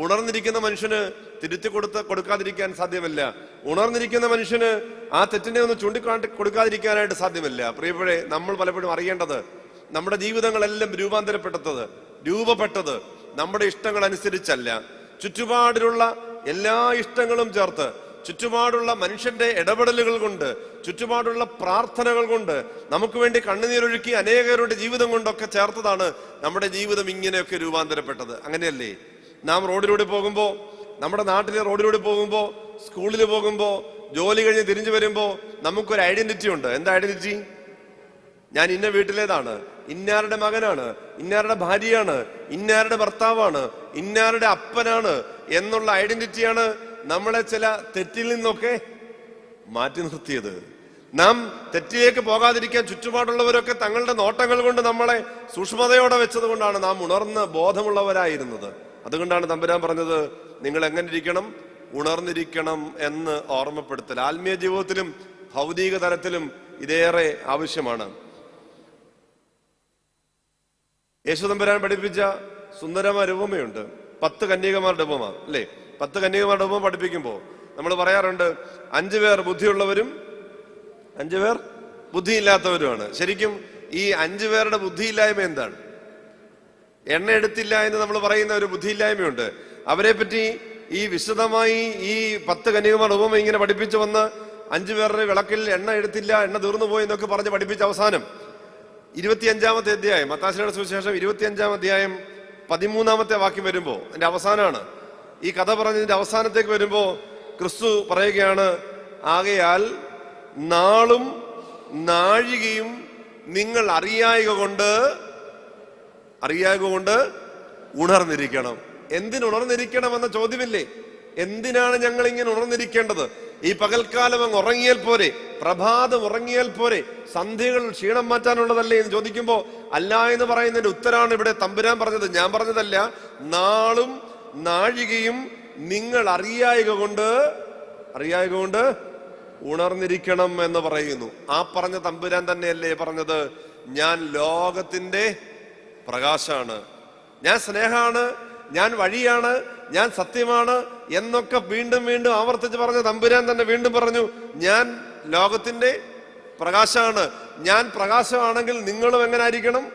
ഉണർന്നിരിക്കുന്ന മനുഷ്യന് തിരുത്തി കൊടുക്കാതിരിക്കാൻ സാധ്യമല്ല. ഉണർന്നിരിക്കുന്ന മനുഷ്യന് ആ തെറ്റിനെ ഒന്ന് ചൂണ്ടിക്കാട്ടി കൊടുക്കാതിരിക്കാനായിട്ട് സാധ്യമല്ല. പ്രിയപ്പെട്ടവരെ, നമ്മൾ പലപ്പോഴും അറിയേണ്ടത്, നമ്മുടെ ജീവിതങ്ങളെല്ലാം രൂപപ്പെട്ടത് നമ്മുടെ ഇഷ്ടങ്ങൾ അനുസരിച്ചല്ല. ചുറ്റുപാടിലുള്ള എല്ലാ ഇഷ്ടങ്ങളും ചേർത്ത്, ചുറ്റുപാടുള്ള മനുഷ്യന്റെ ഇടപെടലുകൾ കൊണ്ട്, ചുറ്റുപാടുള്ള പ്രാർത്ഥനകൾ കൊണ്ട്, നമുക്ക് വേണ്ടി കണ്ണുനീരൊഴുക്കി അനേകരുടെ ജീവിതം കൊണ്ടൊക്കെ ചേർത്തതാണ് നമ്മുടെ ജീവിതം ഇങ്ങനെയൊക്കെ രൂപാന്തരപ്പെട്ടത്. അങ്ങനെയല്ലേ? നാം റോഡിലൂടെ പോകുമ്പോ, നമ്മുടെ നാട്ടിലെ റോഡിലൂടെ പോകുമ്പോ, സ്കൂളിൽ പോകുമ്പോ, ജോലി കഴിഞ്ഞ് തിരിഞ്ഞു വരുമ്പോ നമുക്കൊരു ഐഡന്റിറ്റി ഉണ്ട്. എന്താ ഐഡന്റിറ്റി? ഞാൻ ഇന്ന വീട്ടിലേതാണ്, ഇന്നാരുടെ മകനാണ്, ഇന്നാരുടെ ഭാര്യയാണ്, ഇന്നാരുടെ ഭർത്താവാണ്, ഇന്നാരുടെ അപ്പനാണ് എന്നുള്ള ഐഡന്റിറ്റിയാണ് നമ്മളെ ചില തെറ്റിൽ നിന്നൊക്കെ മാറ്റി നിർത്തിയത്. നാം തെറ്റിലേക്ക് പോകാതിരിക്കാൻ ചുറ്റുപാടുള്ളവരൊക്കെ തങ്ങളുടെ നോട്ടങ്ങൾ കൊണ്ട് നമ്മളെ സൂക്ഷ്മതയോടെ വെച്ചത് കൊണ്ടാണ് നാം ഉണർന്ന് ബോധമുള്ളവരായിരുന്നത്. അതുകൊണ്ടാണ് തമ്പുരാൻ പറഞ്ഞത്, നിങ്ങൾ എങ്ങനെ ഇരിക്കണം? ഉണർന്നിരിക്കണം എന്ന് ഓർമ്മപ്പെടുത്തൽ. ആത്മീയ ജീവിതത്തിലും ഭൗതിക തലത്തിലും ഇതേറെ ആവശ്യമാണ്. യേശു തമ്പുരാൻ പഠിപ്പിച്ച സുന്ദരമായ രൂപമയുണ്ട്, 10 കന്യകമാരുടെ ഉപമ അല്ലേ? 10 കന്യകമാരുടെ ഉപമ പഠിപ്പിക്കുമ്പോൾ നമ്മൾ പറയാറുണ്ട്, 5 പേർ ബുദ്ധിയുള്ളവരും 5 പേർ ബുദ്ധിയില്ലാത്തവരുമാണ്. ശരിക്കും ഈ 5 പേരുടെ ബുദ്ധിയില്ലായ്മ എന്താണ്? എണ്ണ എടുത്തില്ല എന്ന് നമ്മൾ പറയുന്ന ഒരു ബുദ്ധിയില്ലായ്മയുണ്ട്. അവരെ പറ്റി ഈ വിശദമായി ഈ 10 കന്യകമാരുടെ ഉപമ ഇങ്ങനെ പഠിപ്പിച്ചു വന്ന് 5 പേരുടെ വിളക്കിൽ എണ്ണ എടുത്തില്ല, എണ്ണ തീർന്നു പോയി എന്നൊക്കെ പറഞ്ഞ് പഠിപ്പിച്ച അവസാനം 25-ാമത്തെ അധ്യായം, മത്തായിയുടെ സുവിശേഷം 25-ാം അധ്യായം 13-ാമത്തെ വാക്യം വരുമ്പോ, അതിന്റെ അവസാനമാണ് ഈ കഥ പറഞ്ഞതിന്റെ അവസാനത്തേക്ക് വരുമ്പോ ക്രിസ്തു പറയുകയാണ്, ആകയാൽ നാളും നാഴികയും നിങ്ങൾ അറിയായക കൊണ്ട് ഉണർന്നിരിക്കണം. എന്തിനുണർന്നിരിക്കണം എന്ന ചോദ്യമില്ലേ? എന്തിനാണ് ഞങ്ങൾ ഇങ്ങനെ ഉണർന്നിരിക്കേണ്ടത്? ഈ പകൽക്കാലം അങ്ങ് ഉറങ്ങിയാൽ പോരെ? പ്രഭാതം ഉറങ്ങിയാൽ പോരെ? സന്ധ്യകൾ ക്ഷീണം മാറ്റാനുള്ളതല്ലേ എന്ന് ചോദിക്കുമ്പോ അല്ല എന്ന് പറയുന്നതിന്റെ ഉത്തരാണ് ഇവിടെ തമ്പുരാൻ പറഞ്ഞത്, ഞാൻ പറഞ്ഞതല്ല. നാളും നാഴികയും നിങ്ങൾ അറിയായക കൊണ്ട് ഉണർന്നിരിക്കണം എന്ന് പറയുന്നു. ആ പറഞ്ഞ തമ്പുരാൻ തന്നെയല്ലേ പറഞ്ഞത്, ഞാൻ ലോകത്തിന്റെ പ്രകാശാണ്, ഞാൻ സ്നേഹമാണ്, ഞാൻ വഴിയാണ്, ഞാൻ സത്യമാണ് എന്നൊക്കെ വീണ്ടും വീണ്ടും ആവർത്തിച്ച് പറഞ്ഞ തമ്പുരാൻ തന്നെ വീണ്ടും പറഞ്ഞു, ഞാൻ ലോകത്തിന്റെ പ്രകാശമാണ്. ഞാൻ പ്രകാശമാണെങ്കിൽ നിങ്ങളും എങ്ങനെ ആയിരിക്കണം?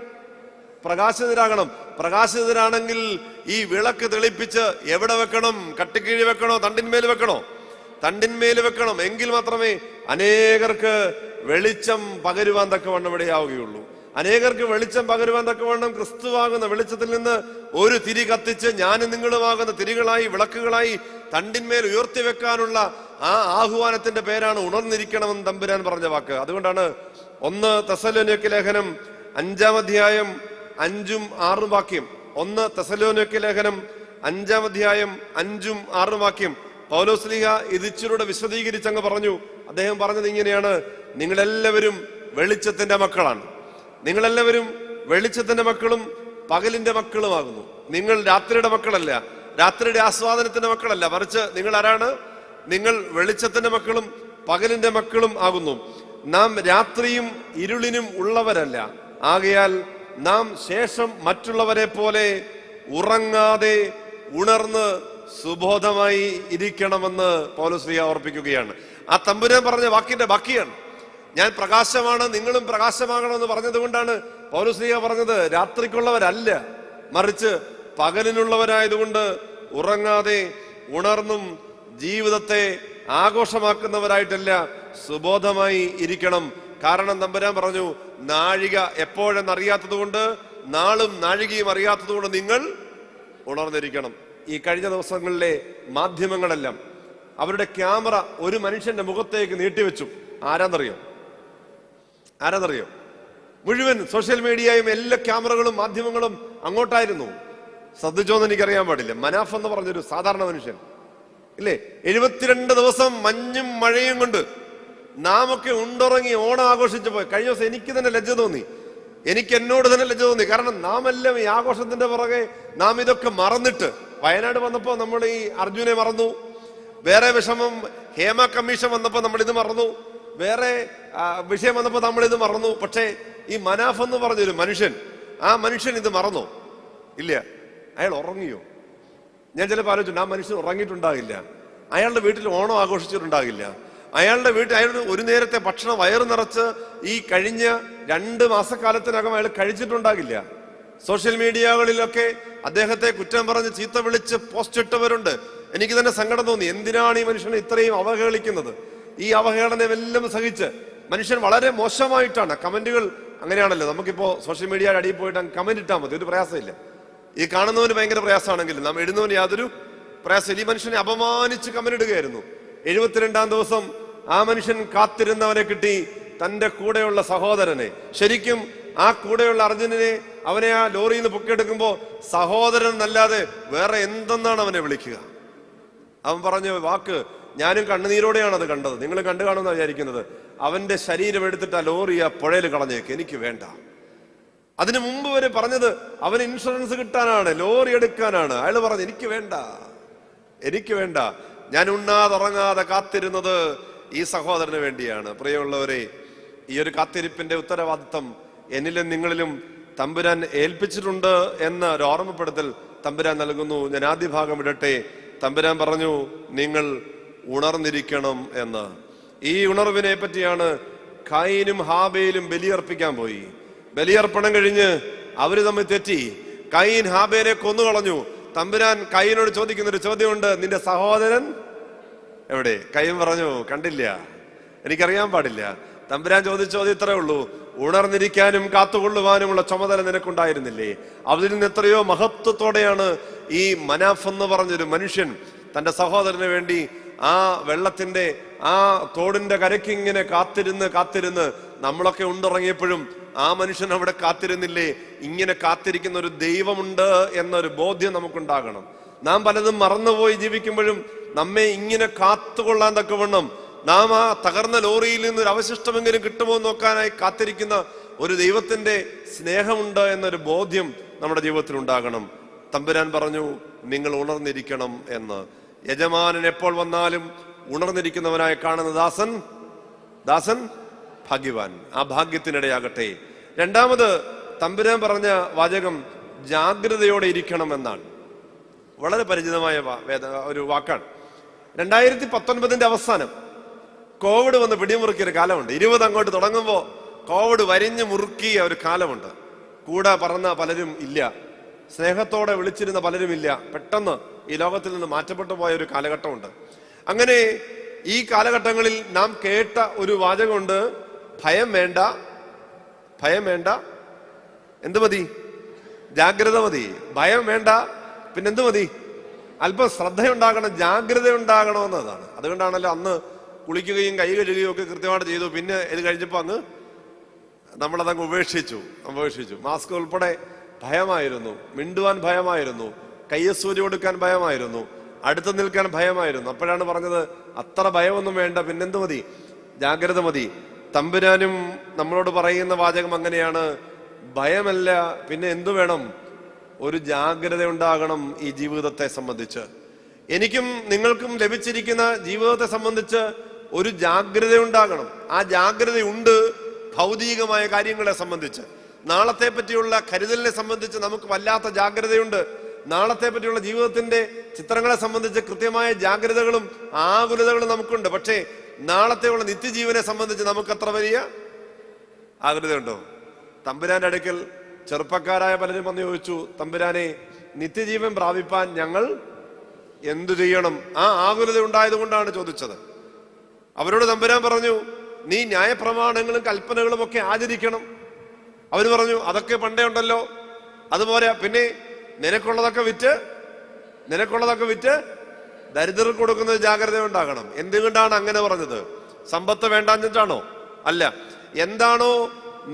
പ്രകാശിതരാകണം. പ്രകാശിതരാണെങ്കിൽ ഈ വിളക്ക് തെളിപ്പിച്ച് എവിടെ വെക്കണം? കട്ടിക്കീഴ് വെക്കണോ? തണ്ടിന്മേൽ വെക്കണോ? തണ്ടിന്മേൽ വെക്കണം. എങ്കിൽ മാത്രമേ അനേകർക്ക് വെളിച്ചം പകരുവാൻ തക്കവണ്ണം ഇടയാവുകയുള്ളൂ. അനേകർക്ക് വെളിച്ചം പകരുവാൻ തക്കവണ്ണം ക്രിസ്തുവാകുന്ന വെളിച്ചത്തിൽ നിന്ന് ഒരു തിരി കത്തിച്ച് ഞാനും നിങ്ങളുമാകുന്ന തിരികളായി, വിളക്കുകളായി തണ്ടിന്മേൽ ഉയർത്തി വെക്കാനുള്ള ആ ആഹ്വാനത്തിന്റെ പേരാണ് ഉണർന്നിരിക്കണമെന്ന് തമ്പുരാൻ പറഞ്ഞ വാക്ക്. അതുകൊണ്ടാണ് 1 തെസ്സലോനിക്യ ലേഖനം 5-ാം അധ്യായം 5ഉം 6ഉം വാക്യം, 1 തെസ്സലോനിക്യ ലേഖനം 5-ാം അധ്യായം 5ഉം 6ഉം വാക്യം പൗലോസ്ലീഹ ഇതിച്ചിലൂടെ വിശദീകരിച്ചങ്ങ് പറഞ്ഞു. അദ്ദേഹം പറഞ്ഞത് ഇങ്ങനെയാണ്, നിങ്ങളെല്ലാവരും വെളിച്ചത്തിന്റെ മക്കളാണ്. നിങ്ങളെല്ലാവരും വെളിച്ചത്തിന്റെ മക്കളും പകലിന്റെ മക്കളുമാകുന്നു. നിങ്ങൾ രാത്രിയുടെ മക്കളല്ല, രാത്രിയുടെ ആസ്വാദനത്തിന്റെ മക്കളല്ല, മറിച്ച് നിങ്ങൾ ആരാണ്? നിങ്ങൾ വെളിച്ചത്തിന്റെ മക്കളും പകലിന്റെ മക്കളും ആകുന്നു. നാം രാത്രിയും ഇരുളിനും ഉള്ളവരല്ല. ആകയാൽ നാം ശേഷം മറ്റുള്ളവരെ പോലെ ഉറങ്ങാതെ ഉണർന്ന് സുബോധമായി ഇരിക്കണമെന്ന് പൗലോസ് ഓർപ്പിക്കുകയാണ്. ആ തമ്പുരാൻ പറഞ്ഞ വാക്കിന്റെ ബാക്കിയാണ്. ഞാൻ പ്രകാശമാണ്, നിങ്ങളും പ്രകാശമാകണമെന്ന് പറഞ്ഞത് കൊണ്ടാണ് പൗലോസ് പറഞ്ഞത് രാത്രിക്കുള്ളവരല്ല, മറിച്ച് പകലിനുള്ളവരായതുകൊണ്ട് ഉറങ്ങാതെ ഉണർന്നും ജീവിതത്തെ ആഘോഷമാക്കുന്നവരായിട്ടല്ല, സുബോധമായി ഇരിക്കണം. കാരണം തമ്പുരാൻ പറഞ്ഞു, നാഴിക എപ്പോഴെന്നറിയാത്തത് കൊണ്ട്, നാളും നാഴികയും അറിയാത്തത് കൊണ്ട് നിങ്ങൾ ഉണർന്നിരിക്കണം. ഈ കഴിഞ്ഞ ദിവസങ്ങളിലെ മാധ്യമങ്ങളെല്ലാം അവരുടെ ക്യാമറ ഒരു മനുഷ്യന്റെ മുഖത്തേക്ക് നീട്ടിവെച്ചു. ആരാന്നറിയോ? മുഴുവൻ സോഷ്യൽ മീഡിയയും എല്ലാ ക്യാമറകളും മാധ്യമങ്ങളും അങ്ങോട്ടായിരുന്നു. ശ്രദ്ധിച്ചോന്ന് എനിക്കറിയാൻ പാടില്ല. മനാഫ് എന്ന് പറഞ്ഞൊരു സാധാരണ മനുഷ്യൻ ഇല്ലേ, 72 ദിവസം മഞ്ഞും മഴയും കൊണ്ട് നാം ഒക്കെ ഉണ്ടുറങ്ങി ഓണം ആഘോഷിച്ചു പോയി. കഴിഞ്ഞ ദിവസം എനിക്ക് തന്നെ ലജ്ജ തോന്നി, എന്നോട് തന്നെ ലജ്ജ തോന്നി. കാരണം നാം എല്ലാം ഈ ആഘോഷത്തിന്റെ പുറകെ നാം ഇതൊക്കെ മറന്നിട്ട്, വയനാട് വന്നപ്പോ നമ്മൾ ഈ അർജുനെ മറന്നു, വേറെ വിഷമം ഹേമ കമ്മീഷൻ വന്നപ്പോ നമ്മൾ ഇത് മറന്നു, വേറെ വിഷയം വന്നപ്പോ നമ്മൾ ഇത് മറന്നു. പക്ഷേ ഈ മനാഫ് എന്ന് പറഞ്ഞൊരു മനുഷ്യൻ, ആ മനുഷ്യൻ ഇത് മറന്നോ? ഇല്ല. അയാൾ ഉറങ്ങിയോ? ഞാൻ ചിലപ്പോൾ ആലോചിച്ചു, ആ മനുഷ്യൻ ഉറങ്ങിയിട്ടുണ്ടാകില്ല. അയാളുടെ വീട്ടിൽ ഓണം ആഘോഷിച്ചിട്ടുണ്ടാകില്ല. അയാളുടെ വീട്ടിൽ അയാൾ ഒരു നേരത്തെ ഭക്ഷണം വയറ് നിറച്ച് ഈ കഴിഞ്ഞ 2 മാസക്കാലത്തിനകം അയാൾ കഴിച്ചിട്ടുണ്ടാകില്ല. സോഷ്യൽ മീഡിയകളിലൊക്കെ അദ്ദേഹത്തെ കുറ്റം പറഞ്ഞ് ചീത്ത വിളിച്ച് പോസ്റ്റ് ഇട്ടവരുണ്ട്. എനിക്ക് തന്നെ സങ്കടം തോന്നി, എന്തിനാണ് ഈ മനുഷ്യനെ ഇത്രയും അവഹേളിക്കുന്നത്? ഈ അവഹേളനമെല്ലാം സഹിച്ച് മനുഷ്യൻ വളരെ മോശമായിട്ടാണ് കമന്റുകൾ. അങ്ങനെയാണല്ലോ, നമുക്കിപ്പോ സോഷ്യൽ മീഡിയയുടെ അടിയിൽ പോയിട്ട് കമന്റ് ഇട്ടാൽ മതി, ഒരു പ്രയാസമില്ല. ഈ കാണുന്നവന് ഭയങ്കര പ്രയാസമാണെങ്കിലും നാം എഴുതുന്നവന് യാതൊരു പ്രയാസമില്ല. ഈ മനുഷ്യനെ അപമാനിച്ച് കമന്റ് ഇടുകയായിരുന്നു. 72-ാം ദിവസം ആ മനുഷ്യൻ കാത്തിരുന്നവനെ കിട്ടി, തന്റെ കൂടെയുള്ള സഹോദരനെ. ശരിക്കും ആ കൂടെയുള്ള അർജുനനെ അവനെ ആ ലോറിയിൽ നിന്ന് പൊക്കിയെടുക്കുമ്പോ സഹോദരൻ എന്നല്ലാതെ വേറെ എന്തെന്നാണ് അവനെ വിളിക്കുക? അവൻ പറഞ്ഞ വാക്ക്, ഞാനും കണ്ണുനീരോടെയാണ് അത് കണ്ടത്, നിങ്ങൾ കണ്ടു കാണുമെന്നാണ് വിചാരിക്കുന്നത്. അവന്റെ ശരീരം എടുത്തിട്ട് ആ ലോറി ആ പുഴയിൽ കളഞ്ഞേക്ക്, എനിക്ക് വേണ്ട. അതിനു മുമ്പ് വരെ പറഞ്ഞത് അവന് ഇൻഷുറൻസ് കിട്ടാനാണ്, ലോറി എടുക്കാനാണ്. അയാൾ പറഞ്ഞു, എനിക്ക് വേണ്ട, ഞാൻ ഉണ്ണാതുറങ്ങാതെ കാത്തിരുന്നത് ഈ സഹോദരന് വേണ്ടിയാണ്. പ്രിയമുള്ളവരെ, ഈ ഒരു കാത്തിരിപ്പിന്റെ ഉത്തരവാദിത്വം എന്നിലും നിങ്ങളിലും തമ്പുരാൻ ഏൽപ്പിച്ചിട്ടുണ്ട് എന്ന ഒരു ഓർമ്മപ്പെടുത്തൽ തമ്പുരാൻ നൽകുന്നു. ഞാൻ ആദ്യ ഭാഗം ഇടട്ടെ. തമ്പുരാൻ പറഞ്ഞു, നിങ്ങൾ ഉണർന്നിരിക്കണം എന്ന്. ഈ ഉണർവിനെ പറ്റിയാണ് കയീനും ഹാബേലും ബലിയർപ്പിക്കാൻ പോയി. ബലിയർപ്പണം കഴിഞ്ഞ് അവര് തമ്മിൽ തെറ്റി. കയീൻ ഹാബേലെ കൊന്നുകളഞ്ഞു. തമ്പുരാൻ കയീനോട് ചോദിക്കുന്നൊരു ചോദ്യമുണ്ട്, നിന്റെ സഹോദരൻ എവിടെ? കയീൻ പറഞ്ഞു, കണ്ടില്ല, എനിക്കറിയാൻ പാടില്ല. തമ്പുരാൻ ചോദിച്ച ചോദ്യം ഇത്രേ ഉള്ളൂ, ഉണർന്നിരിക്കാനും കാത്തുകൊള്ളുവാനുമുള്ള ചുമതല നിനക്കുണ്ടായിരുന്നില്ലേ? അതിൽ നിന്ന് എത്രയോ മഹത്വത്തോടെയാണ് ഈ മനാഫ് എന്ന് പറഞ്ഞൊരു മനുഷ്യൻ തന്റെ സഹോദരന് വേണ്ടി ആ വെള്ളത്തിന്റെ ആ തോടിന്റെ കരയ്ക്ക് ഇങ്ങനെ കാത്തിരുന്ന് നമ്മളൊക്കെ ഉണ്ടിറങ്ങിയപ്പോഴും ആ മനുഷ്യൻ അവിടെ കാത്തിരുന്നില്ലേ? ഇങ്ങനെ കാത്തിരിക്കുന്ന ഒരു ദൈവമുണ്ട് എന്നൊരു ബോധ്യം നമുക്കുണ്ടാകണം. നാം പലതും മറന്നുപോയി ജീവിക്കുമ്പോഴും നമ്മെ ഇങ്ങനെ കാത്തുകൊള്ളാൻ തക്കവണ്ണം നാം ആ തകർന്ന ലോറിയിൽ നിന്നൊരു അവശിഷ്ടമെങ്കിലും കിട്ടുമോ എന്ന് നോക്കാനായി കാത്തിരിക്കുന്ന ഒരു ദൈവത്തിന്റെ സ്നേഹമുണ്ട് എന്നൊരു ബോധ്യം നമ്മുടെ ജീവിതത്തിൽ ഉണ്ടാകണം. തമ്പുരാൻ പറഞ്ഞു, നിങ്ങൾ ഉണർന്നിരിക്കണം എന്ന്. യജമാനൻ എപ്പോൾ വന്നാലും ഉണർന്നിരിക്കുന്നവനായി കാണുന്ന ദാസൻ ഭാഗ്യവാൻ. ആ ഭാഗ്യത്തിനിടയാകട്ടെ. രണ്ടാമത് തമ്പുരാൻ പറഞ്ഞ വാചകം ജാഗ്രതയോടെ ഇരിക്കണം എന്നാണ്. വളരെ പരിചിതമായ ഒരു വാക്കാണ്. 2019 അവസാനം കോവിഡ് വന്ന് പിടിമുറുക്കിയ ഒരു കാലമുണ്ട്. 20 അങ്ങോട്ട് തുടങ്ങുമ്പോൾ കോവിഡ് വരിഞ്ഞു മുറുക്കിയ ഒരു കാലമുണ്ട്. കൂടെ പറന്ന പലരും ഇല്ല, സ്നേഹത്തോടെ വിളിച്ചിരുന്ന പലരും ഇല്ല. പെട്ടെന്ന് ഈ ലോകത്തിൽ നിന്ന് മാറ്റപ്പെട്ടു പോയ ഒരു കാലഘട്ടമുണ്ട്. അങ്ങനെ ഈ കാലഘട്ടങ്ങളിൽ നാം കേട്ട ഒരു വാചകമുണ്ട്, ഭയം വേണ്ട, എന്ത് മതി? ജാഗ്രത മതി. ഭയം വേണ്ട, പിന്നെന്ത് മതി? അല്പം ശ്രദ്ധയുണ്ടാകണം, ജാഗ്രത ഉണ്ടാകണമെന്നതാണ്. അതുകൊണ്ടാണല്ലോ അന്ന് കുളിക്കുകയും കൈ കഴുകുകയും ഒക്കെ കൃത്യമായിട്ട് ചെയ്തു. പിന്നെ ഇത് കഴിഞ്ഞപ്പോൾ നമ്മളതങ്ങ് ഉപേക്ഷിച്ചു. മാസ്ക് ഉൾപ്പെടെ ഭയമായിരുന്നു, മിണ്ടുവാൻ ഭയമായിരുന്നു, കയ്യസൂചി കൊടുക്കാൻ ഭയമായിരുന്നു, അടുത്ത് നിൽക്കാൻ ഭയമായിരുന്നു. അപ്പോഴാണ് പറഞ്ഞത്, അത്ര ഭയമൊന്നും വേണ്ട, പിന്നെന്ത് മതി? ജാഗ്രത മതി. തമ്പുരാനും നമ്മളോട് പറയുന്ന വാചകം അങ്ങനെയാണ്. ഭയമല്ല, പിന്നെ എന്തു വേണം? ഒരു ജാഗ്രത ഉണ്ടാകണം ഈ ജീവിതത്തെ സംബന്ധിച്ച്. എനിക്കും നിങ്ങൾക്കും ലഭിച്ചിരിക്കുന്ന ജീവിതത്തെ സംബന്ധിച്ച് ഒരു ജാഗ്രത ഉണ്ടാകണം. ആ ജാഗ്രതയുണ്ട് ഭൗതികമായ കാര്യങ്ങളെ സംബന്ധിച്ച്. നാളത്തെ പറ്റിയുള്ള കരുതലിനെ സംബന്ധിച്ച് നമുക്ക് വല്ലാത്ത ജാഗ്രതയുണ്ട്. നാളത്തെ പറ്റിയുള്ള ജീവിതത്തിന്റെ ചിത്രങ്ങളെ സംബന്ധിച്ച് കൃത്യമായ ജാഗ്രതകളും ആകുലതകളും നമുക്കുണ്ട്. പക്ഷേ നാളത്തെയുള്ള നിത്യജീവനെ സംബന്ധിച്ച് നമുക്ക് അത്ര വലിയ ആകുലതയുണ്ടോ? തമ്പുരാന്റെ അടുക്കൽ ചെറുപ്പക്കാരായ പലരും വന്ന് ചോദിച്ചു, തമ്പുരാനെ, നിത്യജീവൻ പ്രാപിപ്പാൻ ഞങ്ങൾ എന്തു ചെയ്യണം? ആ ആകുലത ഉണ്ടായത് കൊണ്ടാണ് ചോദിച്ചത്. അവരോട് തമ്പുരാൻ പറഞ്ഞു, നീ ന്യായപ്രമാണങ്ങളും കൽപ്പനകളും ഒക്കെ ആചരിക്കണം. അവര് പറഞ്ഞു, അതൊക്കെ പണ്ടേ ഉണ്ടല്ലോ, അതുപോലെ പിന്നെ നിനക്കുള്ളതൊക്കെ വിറ്റ് ദരിദ്രർക്ക് കൊടുക്കുന്നത് ജാഗ്രത ഉണ്ടാകണം. എന്തുകൊണ്ടാണ് അങ്ങനെ പറഞ്ഞത്? സമ്പത്ത് വേണ്ടാഞ്ഞിട്ടാണോ? അല്ല. എന്താണോ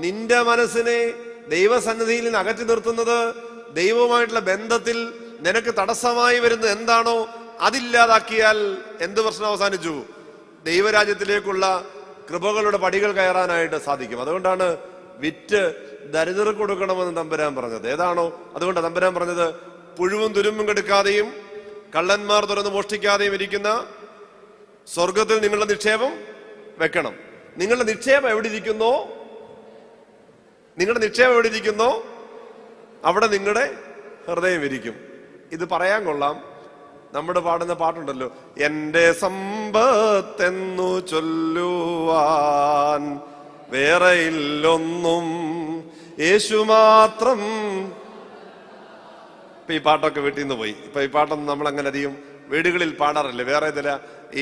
നിന്റെ മനസ്സിനെ ദൈവസന്നിധിയിൽ നിന്ന് അകറ്റി നിർത്തുന്നത്, ദൈവവുമായിട്ടുള്ള ബന്ധത്തിൽ നിനക്ക് തടസ്സമായി വരുന്നത് എന്താണോ, അതില്ലാതാക്കിയാൽ എന്ത് പ്രശ്നം അവസാനിച്ചു? ദൈവരാജ്യത്തിലേക്കുള്ള കൃപകളുടെ പടികൾ കയറാനായിട്ട് സാധിക്കും. അതുകൊണ്ടാണ് വിറ്റ് ദരിദ്രർക്ക് കൊടുക്കണമെന്ന് തമ്പുരാൻ പറഞ്ഞത്. ഏതാണോ അതുകൊണ്ട് തമ്പുരാൻ പറഞ്ഞത്, പുഴുവും തുരുമ്പും കെടുക്കാതെയും കള്ളന്മാർ തുറന്ന് മോഷ്ടിക്കാതെയും ഇരിക്കുന്ന സ്വർഗത്തിൽ നിങ്ങളുടെ നിക്ഷേപം വെക്കണം. നിങ്ങളുടെ നിക്ഷേപം എവിടെ ഇരിക്കുന്നോ അവിടെ നിങ്ങളുടെ ഹൃദയം ഇരിക്കും. ഇത് പറയാൻ കൊള്ളാം. നമ്മുടെ പാടുന്ന പാട്ടുണ്ടല്ലോ, എന്റെ സമ്പത്തെന്നു ചൊല്ലുവാൻ വേറെ ഇല്ലൊന്നും യേശു മാത്രം. ഇപ്പൊ ഈ പാട്ടൊക്കെ വീട്ടിൽ നിന്ന് പോയി. ഇപ്പൊ ഈ പാട്ടൊന്നും നമ്മൾ അങ്ങനെ അധികം വീടുകളിൽ പാടാറില്ല. വേറെ ചില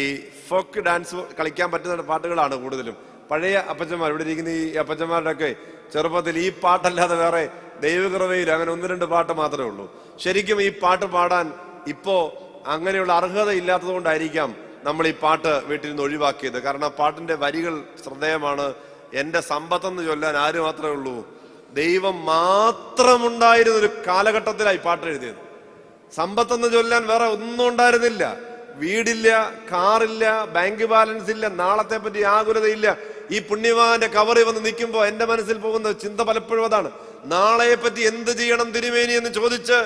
ഈ ഫോക്ക് ഡാൻസ് കളിക്കാൻ പറ്റുന്ന പാട്ടുകളാണ് കൂടുതലും. പഴയ അപ്പച്ചന്മാർ, ഇവിടെ ഇരിക്കുന്ന ഈ അപ്പച്ചന്മാരുടെ ഒക്കെ ചെറുപ്പത്തിൽ ഈ പാട്ടല്ലാതെ വേറെ ദൈവകൃപയിൽ അങ്ങനെ 1-2 പാട്ട് മാത്രമേ ഉള്ളൂ. ശരിക്കും ഈ പാട്ട് പാടാൻ ഇപ്പോ അങ്ങനെയുള്ള അർഹത ഇല്ലാത്തത് കൊണ്ടായിരിക്കാം നമ്മൾ ഈ പാട്ട് വീട്ടിൽ നിന്ന് ഒഴിവാക്കിയത്. കാരണം ആ പാട്ടിന്റെ വരികൾ ശ്രദ്ധേയമാണ്. എന്റെ സമ്പത്തെന്ന് ചൊല്ലാൻ ആര് മാത്രമേ ഉള്ളൂ? ദൈവം മാത്രമുണ്ടായിരുന്ന ഒരു കാലഘട്ടത്തിലായി പാട്ട് എഴുതിയത്. സമ്പത്തെന്ന് ചൊല്ലാൻ വേറെ ഒന്നും ഉണ്ടായിരുന്നില്ല. വീടില്ല, കാറില്ല, ബാങ്ക് ബാലൻസ് ഇല്ല, നാളത്തെ പറ്റി ആകുലതയില്ല. ഈ പുണ്യവാന്റെ കവറി വന്ന് നിൽക്കുമ്പോ എന്റെ മനസ്സിൽ പോകുന്ന ചിന്ത പലപ്പോഴും അതാണ്, നാളെ പറ്റി എന്ത് ചെയ്യണം തിരുമേനി എന്ന് ചോദിച്ച്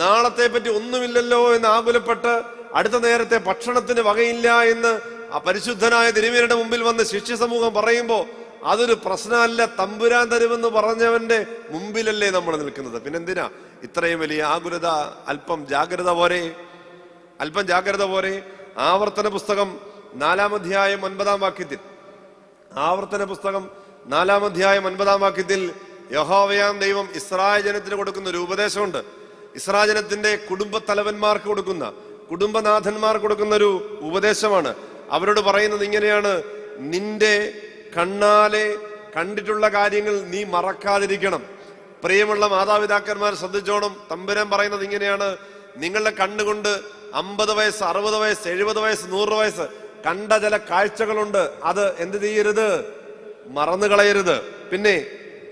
നാളത്തെ പറ്റി ഒന്നുമില്ലല്ലോ എന്ന് ആകുലപ്പെട്ട് അടുത്ത നേരത്തെ ഭക്ഷണത്തിന് വകയില്ല എന്ന് ആ പരിശുദ്ധനായ തിരുമേനിയുടെ മുമ്പിൽ വന്ന് ശിഷ്യ സമൂഹം പറയുമ്പോ അതൊരു പ്രശ്നമല്ല, തമ്പുരാൻ തരുമെന്ന് പറഞ്ഞവന്റെ മുമ്പിലല്ലേ നമ്മൾ നിൽക്കുന്നത്. പിന്നെന്തിനാ ഇത്രയും വലിയ ആകുലത? അല്പം ജാഗ്രത പോരെ. ആവർത്തന പുസ്തകം 4-ാം അധ്യായം 9-ാം വാക്യത്തിൽ, ആവർത്തന പുസ്തകം 4-ാം അധ്യായം 9-ാം വാക്യത്തിൽ യഹോവയാം ദൈവം ഇസ്രായേൽ ജനത്തിന് കൊടുക്കുന്ന ഒരു ഉപദേശമുണ്ട്. ഇസ്രായേൽ ജനത്തിന്റെ കുടുംബത്തലവന്മാർക്ക് കൊടുക്കുന്ന, കുടുംബനാഥന്മാർക്ക് കൊടുക്കുന്ന ഒരു ഉപദേശമാണ്. അവരോട് പറയുന്നത് ഇങ്ങനെയാണ്, നിന്റെ കണ്ണാലെ കണ്ടിട്ടുള്ള കാര്യങ്ങൾ നീ മറക്കാതിരിക്കണം. പ്രിയമുള്ള മാതാപിതാക്കന്മാർ ശ്രദ്ധിച്ചോണം. തമ്പുരാൻ പറയുന്നത് ഇങ്ങനെയാണ്, നിങ്ങളുടെ കണ്ണുകൊണ്ട് 50 വയസ്സ്, 60 വയസ്സ്, 70 വയസ്സ്, 100 വയസ്സ് കണ്ട ചില കാഴ്ചകളുണ്ട്. അത് എന്ത് ചെയ്യരുത്? മറന്നു കളയരുത്. പിന്നെ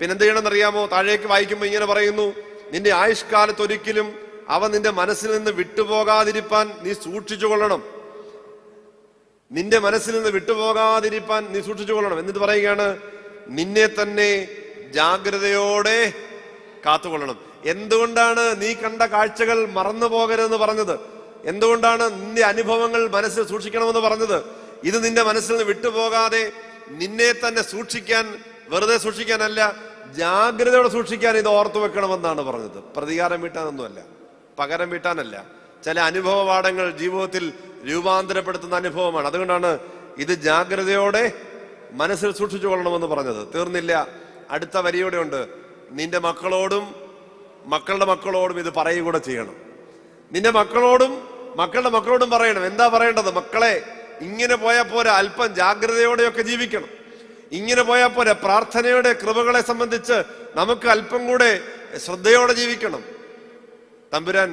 എന്ത് ചെയ്യണമെന്നറിയാമോ? താഴേക്ക് വായിക്കുമ്പോ ഇങ്ങനെ പറയുന്നു, നിന്റെ ആയുഷ്കാലത്ത് ഒരിക്കലും അവ നിന്റെ മനസ്സിൽ നിന്ന് വിട്ടുപോകാതിരിപ്പാൻ നീ സൂക്ഷിച്ചുകൊള്ളണം. നിന്റെ മനസ്സിൽ നിന്ന് വിട്ടുപോകാതിരിപ്പാൻ നീ സൂക്ഷിച്ചുകൊള്ളണം. എന്നിട്ട് പറയുകയാണ്, നിന്നെ തന്നെ ജാഗ്രതയോടെ കാത്തുകൊള്ളണം. എന്തുകൊണ്ടാണ് നീ കണ്ട കാഴ്ചകൾ മറന്നു പോകരുതെന്ന് പറഞ്ഞത്? എന്തുകൊണ്ടാണ് നിന്റെ അനുഭവങ്ങൾ മനസ്സിൽ സൂക്ഷിക്കണമെന്ന് പറഞ്ഞത്? ഇത് നിന്റെ മനസ്സിൽ നിന്ന് വിട്ടുപോകാതെ നിന്നെ തന്നെ സൂക്ഷിക്കാൻ, വെറുതെ സൂക്ഷിക്കാനല്ല, ജാഗ്രതയോടെ സൂക്ഷിക്കാൻ ഇത് ഓർത്തു വെക്കണമെന്നാണ് പറഞ്ഞത്. പ്രതികാരം വീട്ടാനൊന്നുമല്ല, പകരം വീട്ടാനല്ല. ചില അനുഭവ പാഠങ്ങൾ ജീവിതത്തിൽ രൂപാന്തരപ്പെടുത്തുന്ന അനുഭവമാണ്. അതുകൊണ്ടാണ് ഇത് ജാഗ്രതയോടെ മനസ്സിൽ സൂക്ഷിച്ചു കൊള്ളണമെന്ന് പറഞ്ഞത്. തീർന്നില്ല, അടുത്ത വരിയോടെ ഉണ്ട്, നിന്റെ മക്കളോടും മക്കളുടെ മക്കളോടും ഇത് പറയുകൂടെ ചെയ്യണം. നിന്റെ മക്കളോടും മക്കളുടെ മക്കളോടും പറയണം. എന്താ പറയേണ്ടത്? മക്കളെ, ഇങ്ങനെ പോയാൽ പോരാ, അല്പം ജാഗ്രതയോടെയൊക്കെ ജീവിക്കണം. ഇങ്ങനെ പോയാൽ പോരാ, പ്രാർത്ഥനയുടെ കൃപകളെ സംബന്ധിച്ച് നമുക്ക് അല്പം കൂടെ ശ്രദ്ധയോടെ ജീവിക്കണം. തമ്പുരാൻ